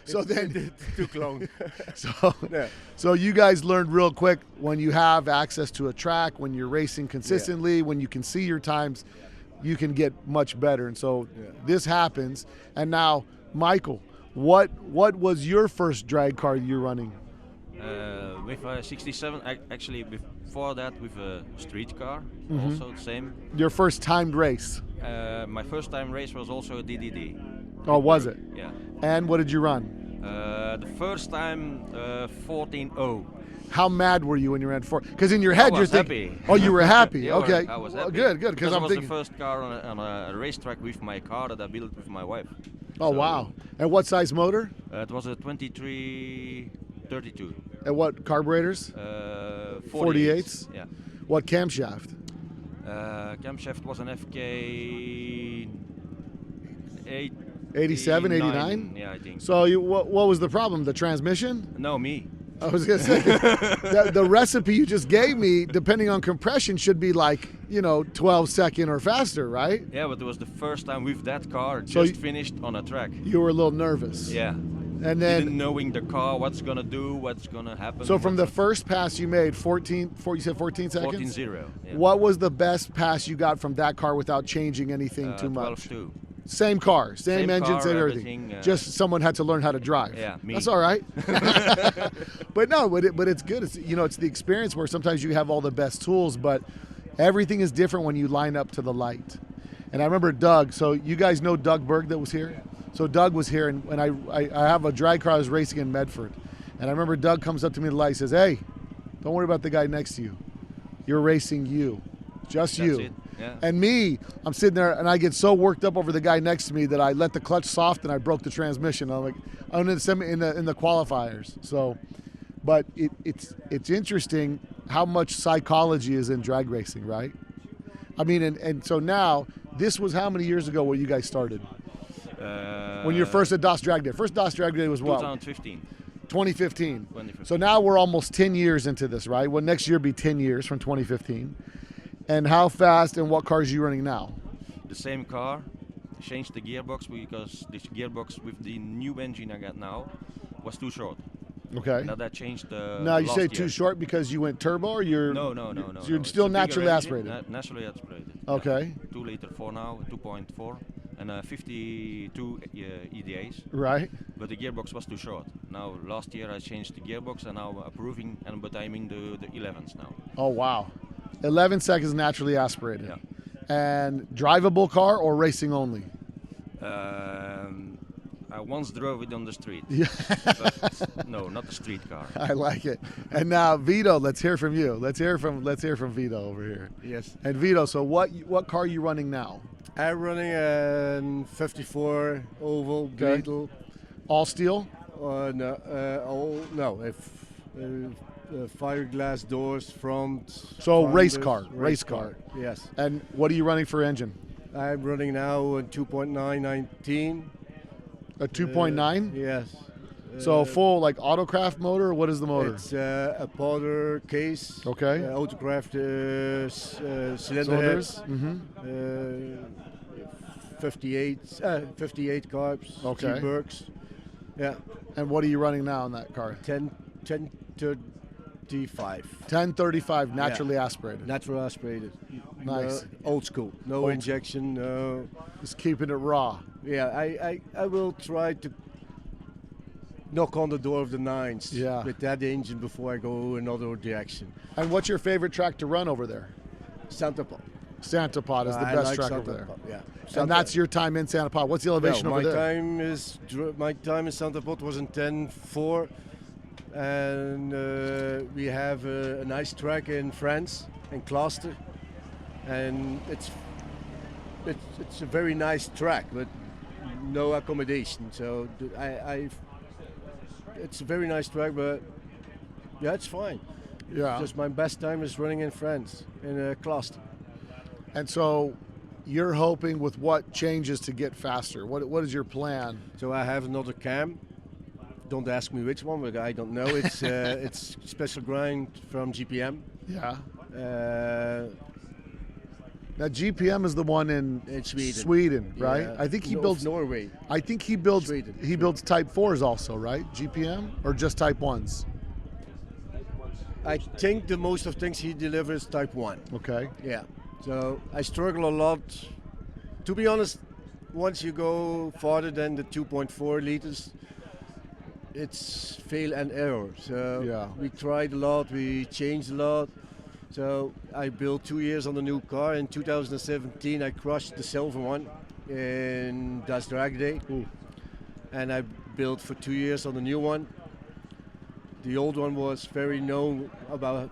So then, Too long. so, Yeah. so you guys learned real quick when you have access to a track, when you're racing consistently, when you can see your times, you can get much better. And so this happens. And now, Michael, what was your first drag car you're running? With a 67, actually before that with a street car, Mm-hmm. also the same. Your first timed race? My first time race was also a DDD. Oh, was it? Yeah. And what did you run? The first time 14.0. How mad were you when you ran 4? Because in your head I you're was thinking, happy. oh, you were happy. Yeah, Okay, I was Well, happy. good. Because it I'm was thinking. the first car on a racetrack with my car that I built with my wife. Oh So, wow! And what size motor? It was a 2332. And what carburetors? 48s? Yeah. What camshaft? Camshaft was an FK 87, 89? Yeah, I think. So what was the problem? The transmission? No, me. I was gonna say the recipe you just gave me, depending on compression, should be like 12 second or faster, right? Yeah, but it was the first time with that car So just finished on a track. You were a little nervous. Yeah. And Didn't then, knowing the car, what's gonna do, what's gonna happen. so from the first pass you made, you said 14 seconds? 14.0. Yeah. What was the best pass you got from that car without changing anything too much? 12.2. Same car, same engine, car, same everything. everything, Just someone had to learn how to drive. Yeah, me. That's all right. But it's good. It's it's the experience where sometimes you have all the best tools, but everything is different when you line up to the light. And I remember Doug. So you guys know Doug Berg that was here. So Doug was here, and I have a drag car I was racing in Medford, and I remember Doug comes up to me at the light, says, "Hey, don't worry about the guy next to you. You're racing you, just That's you." it. Yeah. And me, I'm sitting there and I get so worked up over the guy next to me that I let the clutch soft and I broke the transmission. I'm like, I'm in the qualifiers. So, but it's interesting how much psychology is in drag racing, right? I mean, and so now, this was how many years ago where you guys started? When you're first at Das Drag Day. First Das Drag Day was what? 2015. 2015. 2015. So now we're almost 10 years into this, right? Well, next year will be 10 years from 2015. And how fast and what cars are you running now? The same car. Changed the gearbox because this gearbox with the new engine I got now was too short. Okay. Now that changed. Now you last say year. too short because you went turbo, or you're No. You're no. still It's a bigger naturally engine, aspirated. Naturally aspirated. Okay. 2 liter 4 now, 2.4, and 52 EDAs. Right. But the gearbox was too short. Now last year I changed the gearbox and now approving but I'm in the 11s now. Oh wow. 11 seconds naturally aspirated. Yeah. And drivable car or racing only? I once drove it on the street. Yeah. But no, not the street car. I like it. And now Vito, let's hear from you. Let's hear from Vito over here. Yes. And Vito, so what car are you running now? I'm running a 54 oval Okay. Beetle. All steel? Fiberglass doors, front. So race fenders, car. Yes. And what are you running for engine? I'm running now a 2.919. A 2.9? Yes. So full like autocraft motor, or what is the motor? It's a powder case. Okay. Autocraft cylinder Cylinders? heads. Mm-hmm. 58 carbs. Okay. T-Berks. Yeah. And what are you running now in that car? 1035. 1035, naturally aspirated. Natural aspirated. Nice. Old school. No Old injection. No. Just keeping it raw. Yeah, I will try to knock on the door of the 9s with that engine before I go another direction. And what's your favorite track to run over there? Santa Pod. Santa Pod is the best track over there. Yeah. And that's your time in Santa Pod. What's the elevation over there? My time in Santa Pod was in 10.4, and we have a nice track in France, in Claster, and it's a very nice track, but no accommodation. So it's a very nice track, but yeah, it's fine. Yeah. Just my best time is running in France, in Claster. And so you're hoping with what changes to get faster? What is your plan? So I have another cam. Don't ask me which one, but I don't know. It's it's special grind from GPM. Yeah. Now GPM is the one in Sweden, right? Yeah. I think he builds Norway. I think he builds Sweden. he builds Type 4s also, right? GPM or just Type 1s? I think the most of things he delivers Type 1. Okay. Yeah. So I struggle a lot. To be honest, once you go farther than the 2.4 liters, it's fail and error. So we tried a lot, we changed a lot. So I built 2 years on the new car. In 2017, I crushed the silver one in Das Drag Day. And I built for 2 years on the new one. The old one was very known about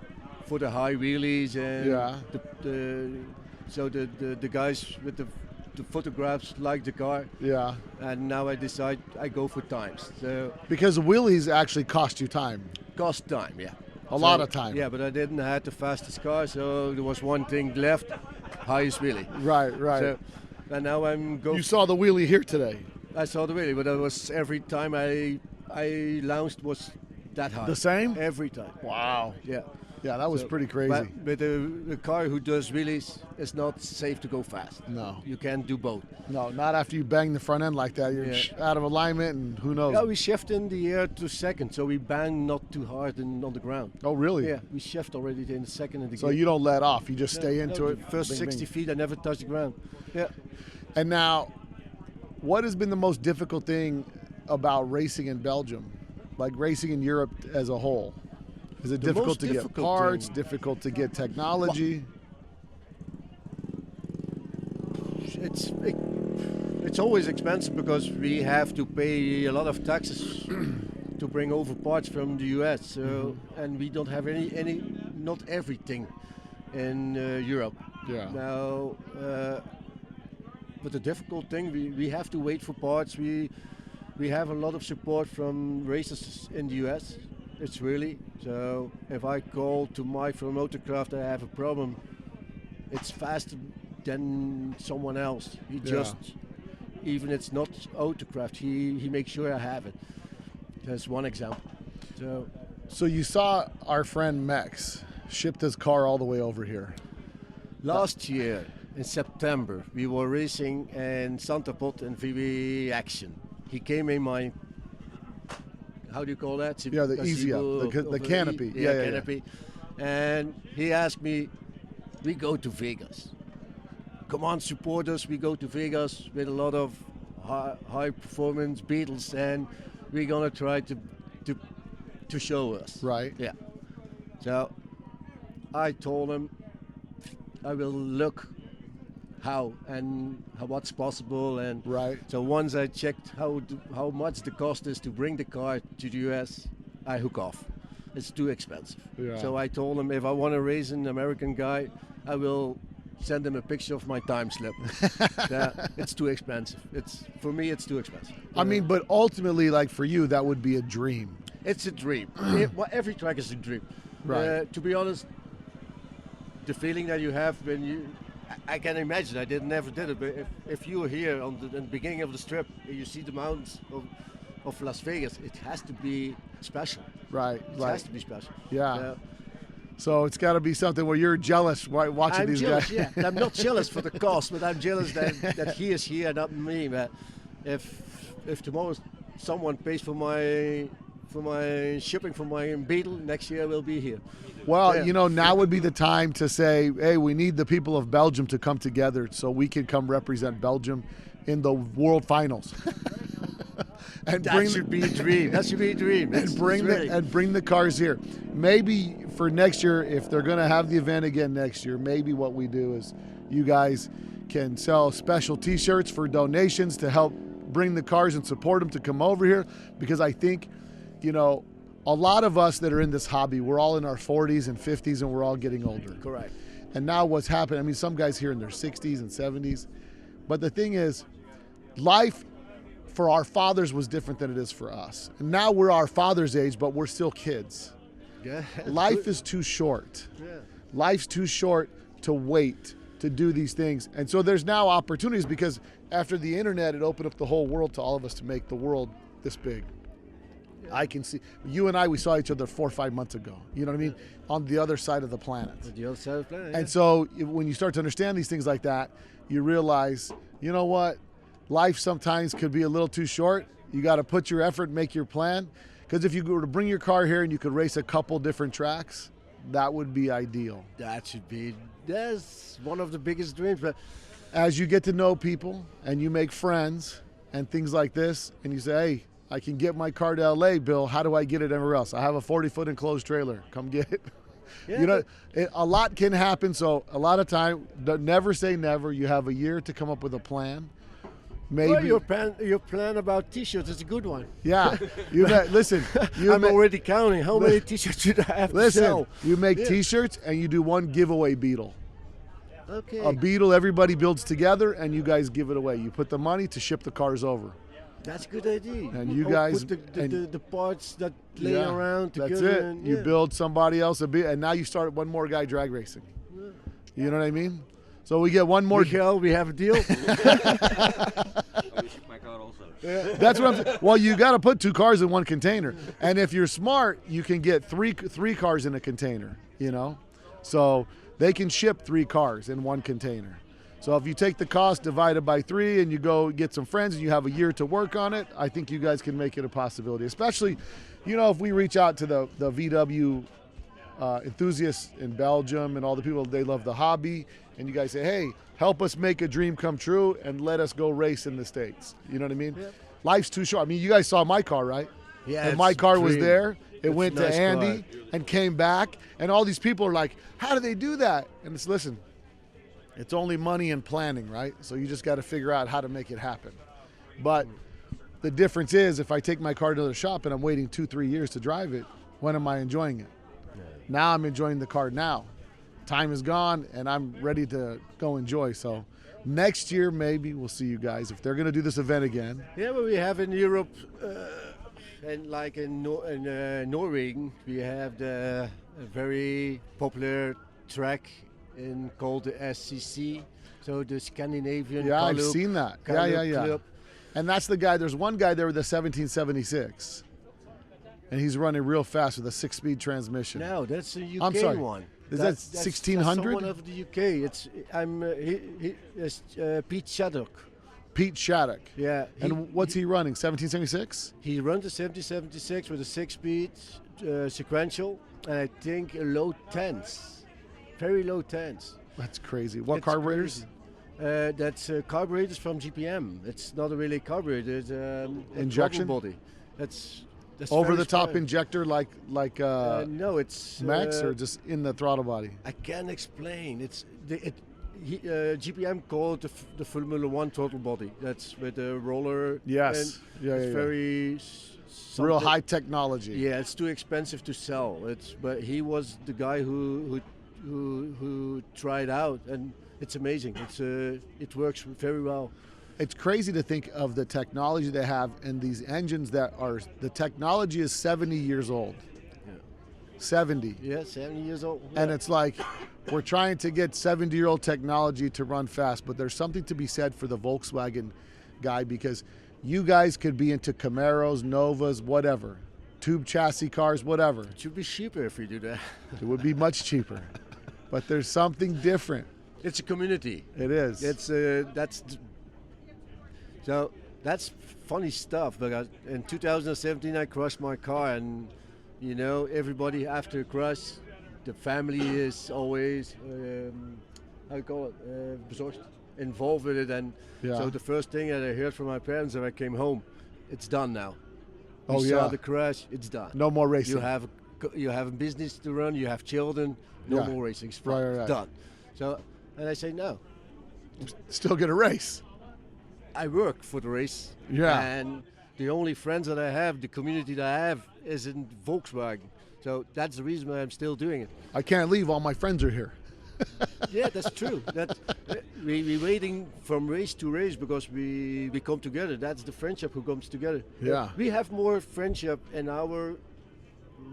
for the high wheelies and so the guys with the photographs like the car. Yeah. And now I decide I go for times. So because wheelies actually cost you time. Cost time, yeah. A lot of time. Yeah, but I didn't have the fastest car, so there was one thing left, highest wheelie. Right. So, and now I'm going. You saw the wheelie here today. I saw the wheelie, but it was every time I launched was that high. The same? Every time. Wow. Yeah. Yeah, that was pretty crazy. But the car who does wheelies, it's not safe to go fast. No. You can't do both. No, not after you bang the front end like that. You're out of alignment and who knows. Yeah, we shift in the air to second, so we bang not too hard on the ground. Oh, really? Yeah, we shift already in the second and the So you don't let off. You just stay into it. First bing, 60 bing. feet, I never touch the ground. Yeah. And now, what has been the most difficult thing about racing in Belgium? Like racing in Europe as a whole? Is it difficult to get parts, difficult to get technology? It's always expensive because we have to pay a lot of taxes to bring over parts from the US. So, and we don't have not everything in Europe. Yeah. Now, but the difficult thing, we have to wait for parts. We have a lot of support from racers in the US. It's really, so if I call to Mike from Motorcraft, I have a problem, it's faster than someone else. He just, even it's not Autocraft, he makes sure I have it. That's one example. So you saw our friend Max shipped his car all the way over here. Last year in September, we were racing in Santa Pot in VW Action. He came in my, how do you call that? Yeah, the easy up, the canopy. Canopy. And he asked me, we go to Vegas. Come on, support us. We go to Vegas with a lot of high performance Beetles, and we're gonna try to show us. Right. Yeah. So I told him I will look how and what's possible, and so once I checked how much the cost is to bring the car to the US, I hook off. It's too expensive. So I told him if I want to raise an American guy, I will send him a picture of my time slip. It's too expensive. For me it's too expensive. I mean, but ultimately, like for you, that would be a dream. It's a dream. Every track is a dream. Right. To be honest, the feeling that you have when you, I can imagine, I never did it, but if you were here in the beginning of the strip, you see the mountains of Las Vegas, it has to be special. Right. It has to be special. Yeah. So it's got to be something where you're jealous watching these guys. Yeah. I'm not jealous for the cost, but I'm jealous that he is here, not me. But if tomorrow someone pays for my shipping for my Beetle, next year I will be here. Well, Yeah. now would be the time to say, hey, we need the people of Belgium to come together so we can come represent Belgium in the World Finals. And That should be a dream. That should be a dream. and bring the cars here. Maybe for next year, if they're going to have the event again next year, maybe what we do is you guys can sell special T-shirts for donations to help bring the cars and support them to come over here, because I think, a lot of us that are in this hobby, we're all in our 40s and 50s and we're all getting older. Correct. And now what's happened, I mean, some guys here in their 60s and 70s, but the thing is, life for our fathers was different than it is for us. And now we're our father's age, but we're still kids. Yeah. Life is too short. Yeah. Life's too short to wait to do these things. And so there's now opportunities, because after the internet, it opened up the whole world to all of us to make the world this big. I can see, you and I, we saw each other 4 or 5 months ago, you know what I mean? On the other side of the planet. The other side of the planet. And so when you start to understand these things like that, you realize, you know what? Life sometimes could be a little too short. You got to put your effort, make your plan. Because if you were to bring your car here and you could race a couple different tracks, that would be ideal. That's one of the biggest dreams. But As you get to know people and you make friends and things like this, and you say, hey, I can get my car to LA, Bill. How do I get it everywhere else? I have a 40-foot enclosed trailer. Come get it. Yeah, A lot can happen. So a lot of time, never say never. You have a year to come up with a plan. Maybe. well, your plan about T-shirts is a good one. Yeah. Listen. I'm already counting how many T-shirts should I have to sell. You make Yeah. T-shirts and you do one giveaway Beetle. Okay. A Beetle everybody builds together and you guys give it away. You put the money to ship the cars over. That's a good idea. And you guys- put and- the parts that lay Yeah, around together. That's it. And, You yeah. build somebody else a Beetle, and now you start one more guy drag racing. You know what I mean? So we get one more. Michael, we have a deal. I will ship my car also. That's what I'm saying. Well, you got to put 2 cars in one container. And if you're smart, you can get three cars in a container, So they can ship 3 cars in one container. So if you take the cost divided by 3 and you go get some friends and you have a year to work on it, I think you guys can make it a possibility. Especially, if we reach out to the VW enthusiasts in Belgium and all the people, they love the hobby, and you guys say, hey, help us make a dream come true and let us go race in the States. You know what I mean? Yep. Life's too short. I mean, you guys saw my car, right? Yeah, And it's my a car was dream. there. It It's went a nice to Andy car. and came back, and all these people are like, how do they do that? And listen, it's only money and planning, right? So you just got to figure out how to make it happen. But the difference is, if I take my car to the shop and I'm waiting 2-3 years to drive it, when am I enjoying it? Now I'm enjoying the car now. Time is gone, and I'm ready to go enjoy. So next year, maybe we'll see you guys if they're going to do this event again. Yeah, but we have in Europe, and like in Norway, we have a very popular track called the SCC, so the Scandinavian. Yeah, I've Gallup- seen that. Gallup Yeah. Club. And that's the guy. There's one guy there with a 1776, and he's running real fast with a 6-speed transmission. No, that's a UK I'm sorry. one. Is that That's 1600? someone of the UK. It's Pete Shaddock. Pete Shattuck. Yeah. And what's he running? 1776? He runs the 7076 with a 6-speed sequential, and I think a low 10s, very low 10s. That's crazy. What It's carburetors? crazy. That's carburetors from GPM. It's not a really carburetor. It's a Injection? throttle body. That's Over very the top strong. injector like No, it's Max, or just in the throttle body? I can't explain. GPM called the Formula One throttle body. That's with the roller. Yes. and Yeah, it's yeah. very Real something- high technology. Yeah, it's too expensive to sell. But he was the guy who tried out, and it's amazing. It works very well. It's crazy to think of the technology they have in these engines the technology is 70 years old. Yeah. 70. Yeah, 70 years old. And Yeah. it's like we're trying to get 70-year-old technology to run fast, but there's something to be said for the Volkswagen guy, because you guys could be into Camaros, Novas, whatever, tube chassis cars, whatever. It should be cheaper if we do that. It would be much cheaper. But there's something different. It's a community. It is. That's that's funny stuff. Because in 2017, I crashed my car, and you know, everybody after a crash, the family is always how you call it, bezorgd, involved with it. And so the first thing that I heard from my parents when I came home, it's done now. You saw the crash, it's done. No more racing. You have a business to run. You have children. No more racing. It's done. So, and I say no. Still get a race. I work for the race. Yeah. And the only friends that I have, the community that I have, is in Volkswagen. So that's the reason why I'm still doing it. I can't leave. All my friends are here. Yeah, that's true. We're waiting from race to race because we come together. That's the friendship who comes together. Yeah. We have more friendship in our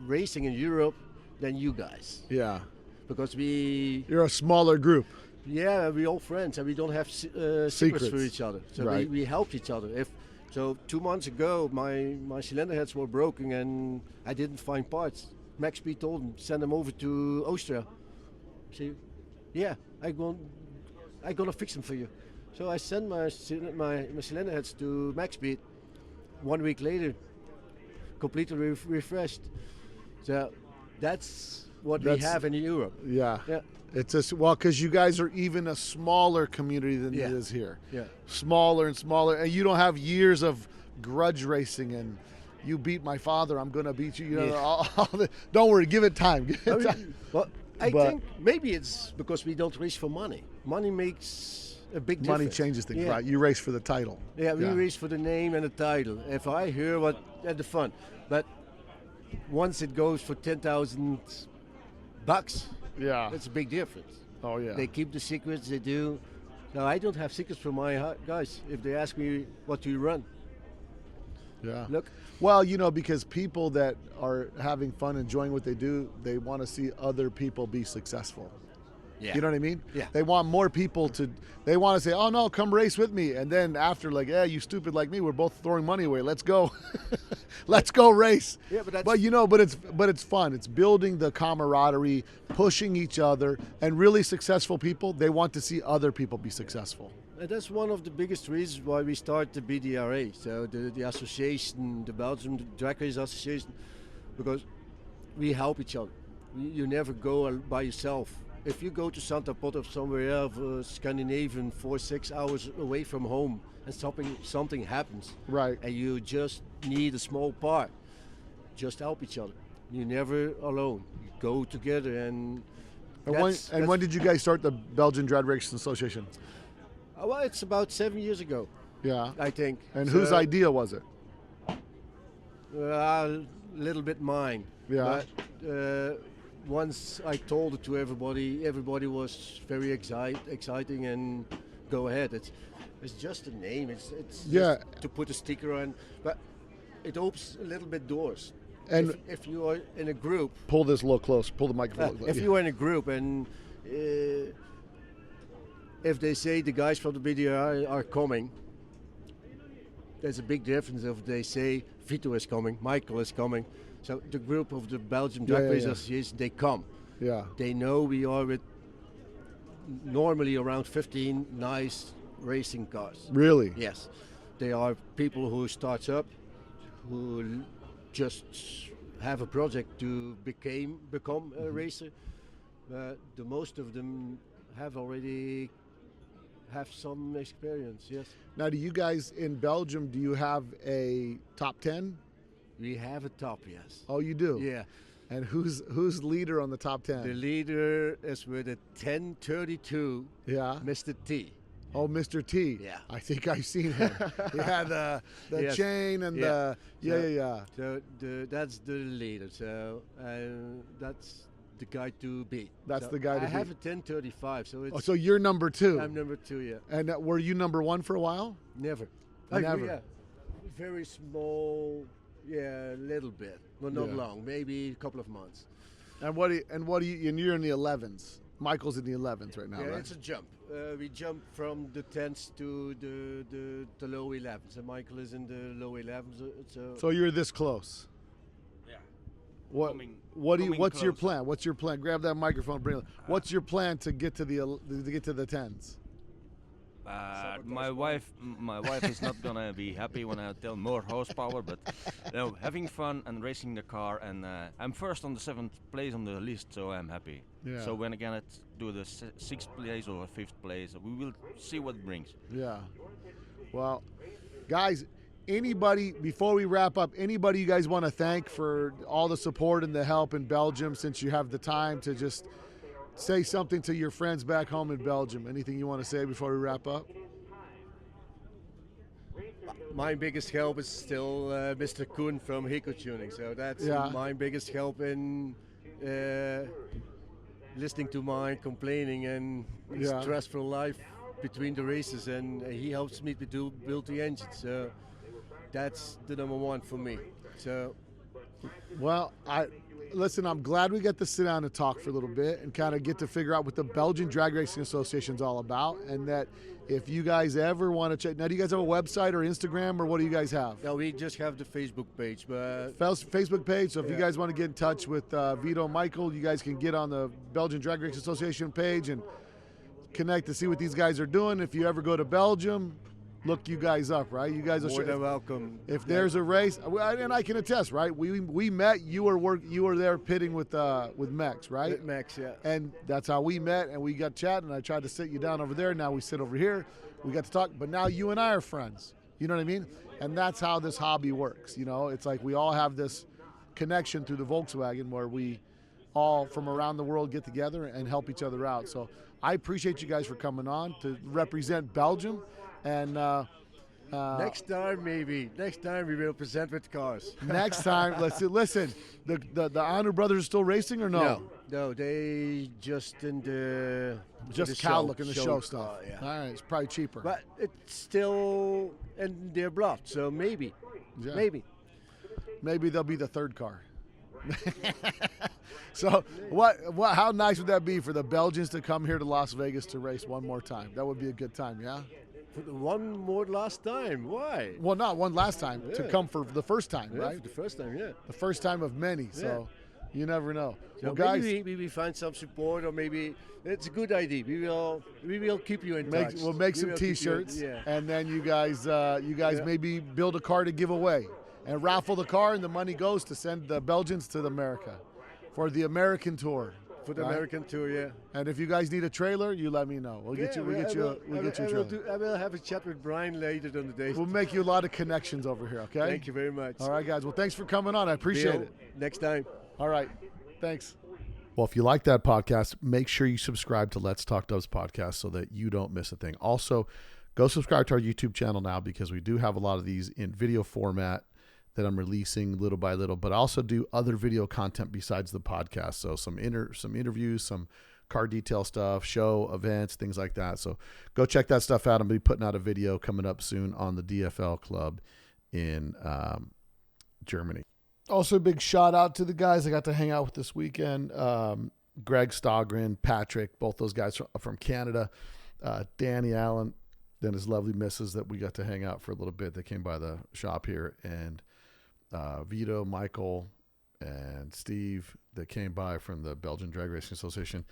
racing in Europe than you guys. Yeah. Because you're a smaller group. Yeah, we're all friends and we don't have secrets for each other. So we help each other. So 2 months ago, my cylinder heads were broken and I didn't find parts. Max Speed told him, send them over to Austria. See, yeah, I'm gonna fix them for you. So I sent my cylinder heads to Max Speed. 1 week later, completely refreshed. So that's what we have in Europe. Yeah. Yeah. It's just, because you guys are even a smaller community than it is here. Yeah. Smaller and smaller, and you don't have years of grudge racing and you beat my father, I'm gonna beat you. You know, don't worry, give it time. I think maybe it's because we don't race for money. Money makes a big difference. Money changes things, right? You race for the title. Yeah, we race for the name and the title. If I hear the fun, but once it goes for $10,000, that's a big difference. Oh yeah. They keep the secrets. They do. Now I don't have secrets for my guys. If they ask me what do you run, look. Well, you know, because people that are having fun, enjoying what they do, they want to see other people be successful. Yeah. You know what I mean? Yeah. They want more people they want to say, oh no, come race with me. And then after, like, yeah, you stupid like me, we're both throwing money away. Let's go. Let's go race. Yeah, but it's fun. It's building the camaraderie, pushing each other, and really successful people, they want to see other people be successful. And that's one of the biggest reasons why we start the BDRA, so the association, the Belgian Drag Race Association, because we help each other. You never go by yourself. If you go to Santa Pot or somewhere else, Scandinavian, 4-6 hours away from home, and something happens, right? And you just need a small part, just help each other. You're never alone. You go together, and when did you guys start the Belgian Drag Racing Association? Well, it's about 7 years ago. Yeah, I think. And whose idea was it? A little bit mine. Yeah. But once I told it to everybody was very exciting and go ahead. It's just a name. It's just to put a sticker on, but it opens a little bit doors. And if you are in a group, pull this a little close. Pull the microphone. If you are in a group and if they say the guys from the BDRA are coming, there's a big difference if they say Vito is coming, Michael is coming. So the group of the Belgian Drag Race Association, they come. Yeah. They know we are with normally around 15 nice racing cars. Really? Yes. They are people who starts up, who just have a project to become a racer. The most of them have some experience, yes. Now, do you guys in Belgium, do you have a top 10? We have a top, yes. Oh, you do? Yeah. And who's leader on the top 10? The leader is with a 1032. Yeah. Mr. T. Oh, Mr. T. Yeah. I think I've seen him. He had the chain and the So that's the leader. So that's the guy to beat. That's the guy to beat. I have a 1035. So it's. Oh, so you're number 2. I'm number 2. Yeah. And were you number 1 for a while? Never. Never. Yeah. Very small. Yeah, a little bit. Well, not long. Maybe a couple of months. And you're in the 11s. Michael's in the 11s right now, right? It's a jump. We jump from the 10s to the low 11s, and Michael is in the low 11s. So you're this close. Yeah. What's your plan? What's your plan? Grab that microphone. Bring it. What's your plan to get to the 10s? My wife is not gonna be happy when I tell more horsepower, but having fun and racing the car, and I'm first on the 7th place on the list, so I'm happy. Yeah. So when I gonna do the 6th place or 5th place, we will see what it brings. Yeah. Well, guys, anybody, before we wrap up, anybody you guys want to thank for all the support and the help in Belgium, since you have the time to just say something to your friends back home in Belgium? Anything you want to say before we wrap up? My biggest help is still Mr. Koen from Heco Tuning. So that's my biggest help in listening to my complaining and stressful life between the races, and he helps me to build the engine. So that's the number one for me. So, well, listen, I'm glad we get to sit down and talk for a little bit and kind of get to figure out what the Belgian Drag Racing Association is all about, and that if you guys ever want to check, now do you guys have a website or Instagram, or what do you guys have? No, we just have the Facebook page. But Facebook page, so if you guys want to get in touch with Vito and Michael, you guys can get on the Belgian Drag Racing Association page and connect to see what these guys are doing. If you ever go to Belgium, look you guys up, right? You guys are more than welcome. If there's a race, and I can attest, right? We met. You were there pitting with Mex, right? With Mex, yeah. And that's how we met, and we got chatting. I tried to sit you down over there. Now we sit over here. We got to talk, but now you and I are friends. You know what I mean? And that's how this hobby works. You know, it's like we all have this connection through the Volkswagen where we all from around the world get together and help each other out. So I appreciate you guys for coming on to represent Belgium. And next time we will present with cars. Next time, listen. The Anu brothers are still racing or no? No, they just in the Cowlick in the show stuff. Yeah. All right, it's probably cheaper. But it's still in their blood, so maybe they'll be the third car. So what? How nice would that be for the Belgians to come here to Las Vegas to race one more time? That would be a good time, yeah. One more last time. Why? Well, not one last time. Yeah. To come for the first time, right? For the first time, yeah. The first time of many. So you never know. So well, guys, maybe we find some support, or maybe it's a good idea. We will keep you in touch. We'll make some T-shirts, and then you guys maybe build a car to give away and raffle the car, and the money goes to send the Belgians to America for the American tour. For the American tour, yeah. And if you guys need a trailer, you let me know. We'll get you a trailer. I will have a chat with Brian later on the day. We'll make you a lot of connections over here, okay? Thank you very much. All right, guys. Well, thanks for coming on. I appreciate it. Next time. All right. Thanks. Well, if you like that podcast, make sure you subscribe to Let's Talk Dubs podcast so that you don't miss a thing. Also, go subscribe to our YouTube channel now, because we do have a lot of these in video format that I'm releasing little by little, but I also do other video content besides the podcast. So some interviews, some car detail stuff, show events, things like that. So go check that stuff out. I'm going to be putting out a video coming up soon on the DFL club in Germany. Also, a big shout out to the guys I got to hang out with this weekend. Greg Stogren, Patrick, both those guys from Canada. Danny Allen, then his lovely missus that we got to hang out for a little bit. They came by the shop here, and Vito, Michael, and Steve that came by from the Belgian Drag Racing Association,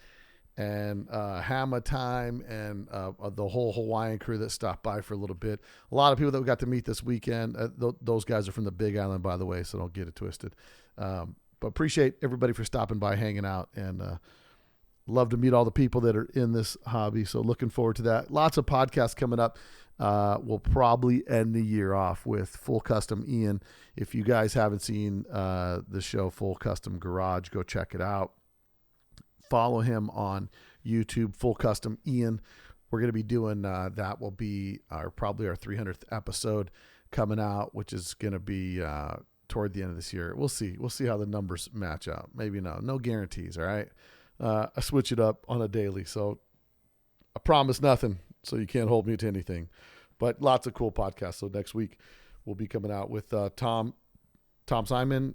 and Hammer Time, and the whole Hawaiian crew that stopped by for a little bit. A lot of people that we got to meet this weekend. Those guys are from the Big Island, by the way, so don't get it twisted. But appreciate everybody for stopping by, hanging out, and love to meet all the people that are in this hobby. So looking forward to that. Lots of podcasts coming up. We'll probably end the year off with Full Custom Ian. If you guys haven't seen the show Full Custom Garage, go check it out. Follow him on YouTube, Full Custom Ian. We're going to be doing that will be probably our 300th episode coming out, which is going to be toward the end of this year. We'll see. We'll see how the numbers match out. Maybe no guarantees. All right. I switch it up on a daily, so I promise nothing, so you can't hold me to anything. But lots of cool podcasts. So next week we'll be coming out with Tom Simon.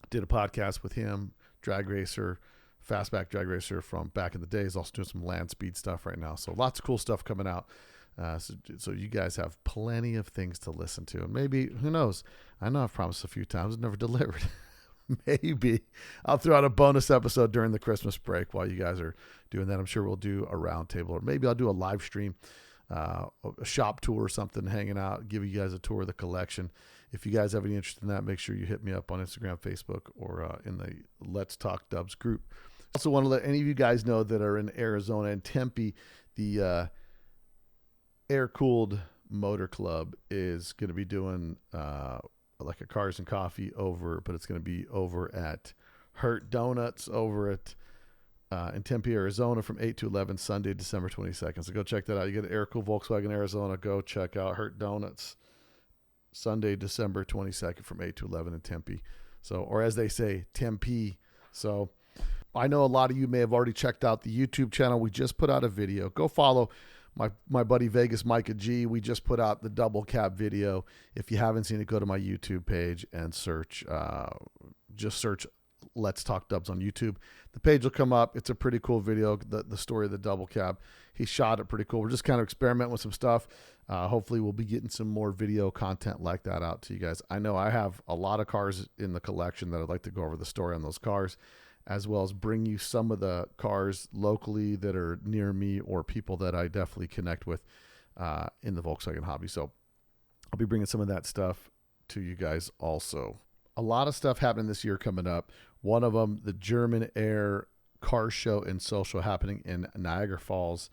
Did a podcast with him, drag racer, fastback drag racer from back in the days. Also doing some land speed stuff right now. So lots of cool stuff coming out. So you guys have plenty of things to listen to. And maybe, who knows? I know I've promised a few times, never delivered. maybe I'll throw out a bonus episode during the Christmas break while you guys are doing that. I'm sure we'll do a roundtable, or maybe I'll do a live stream, a shop tour or something, hanging out, give you guys a tour of the collection. If you guys have any interest in that, make sure you hit me up on Instagram, Facebook, or in the Let's Talk Dubs group. Also want to let any of you guys know that are in Arizona and Tempe, the Air-Cooled Motor Club is going to be doing like a Cars and Coffee over, but it's going to be over at Hurt Donuts over at in Tempe, Arizona from 8 to 11, Sunday, December 22nd. So go check that out. You get Air-Cooled Volkswagen Arizona, go check out Hurt Donuts Sunday, December 22nd from 8 to 11 in Tempe. So, or as they say, Tempe. So I know a lot of you may have already checked out the YouTube channel. We just put out a video. Go follow my buddy Vegas Micah G. We just put out the double cab video. If you haven't seen it, go to my YouTube page and search, just search Let's Talk Dubs on YouTube. The page will come up. It's a pretty cool video, the story of the double cab. He shot it pretty cool. We're just kind of experimenting with some stuff. Hopefully we'll be getting some more video content like that out to you guys. I know I have a lot of cars in the collection that I'd like to go over the story on those cars, as well as bring you some of the cars locally that are near me or people that I definitely connect with in the Volkswagen hobby. So I'll be bringing some of that stuff to you guys also. A lot of stuff happening this year coming up. One of them, the German Air Car Show and Social, happening in Niagara Falls,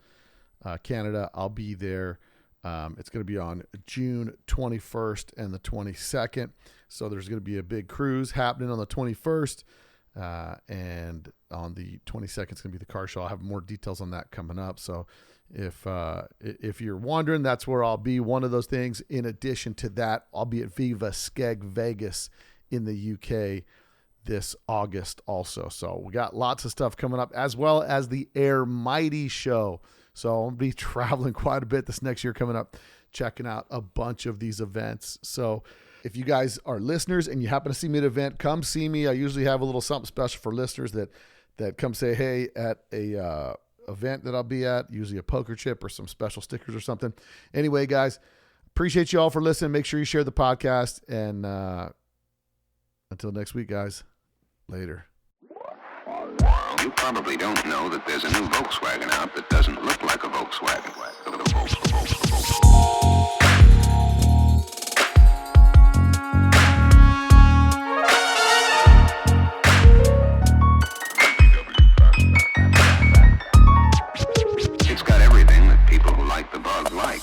Canada. I'll be there. It's going to be on June 21st and the 22nd. So there's going to be a big cruise happening on the 21st. And on the 22nd, it's going to be the car show. I'll have more details on that coming up. So if you're wondering, that's where I'll be. One of those things. In addition to that, I'll be at Viva Skeg Vegas in the UK this August also. So we got lots of stuff coming up, as well as the Air Mighty show. So I'll be traveling quite a bit this next year coming up, checking out a bunch of these events. So if you guys are listeners and you happen to see me at an event, come see me. I usually have a little something special for listeners that come say hey at a event that I'll be at, usually a poker chip or some special stickers or something. Anyway, guys, appreciate you all for listening. Make sure you share the podcast. And until next week, guys, later. You probably don't know that there's a new Volkswagen out that doesn't look like a Volkswagen. It's got everything that people who like the bug like.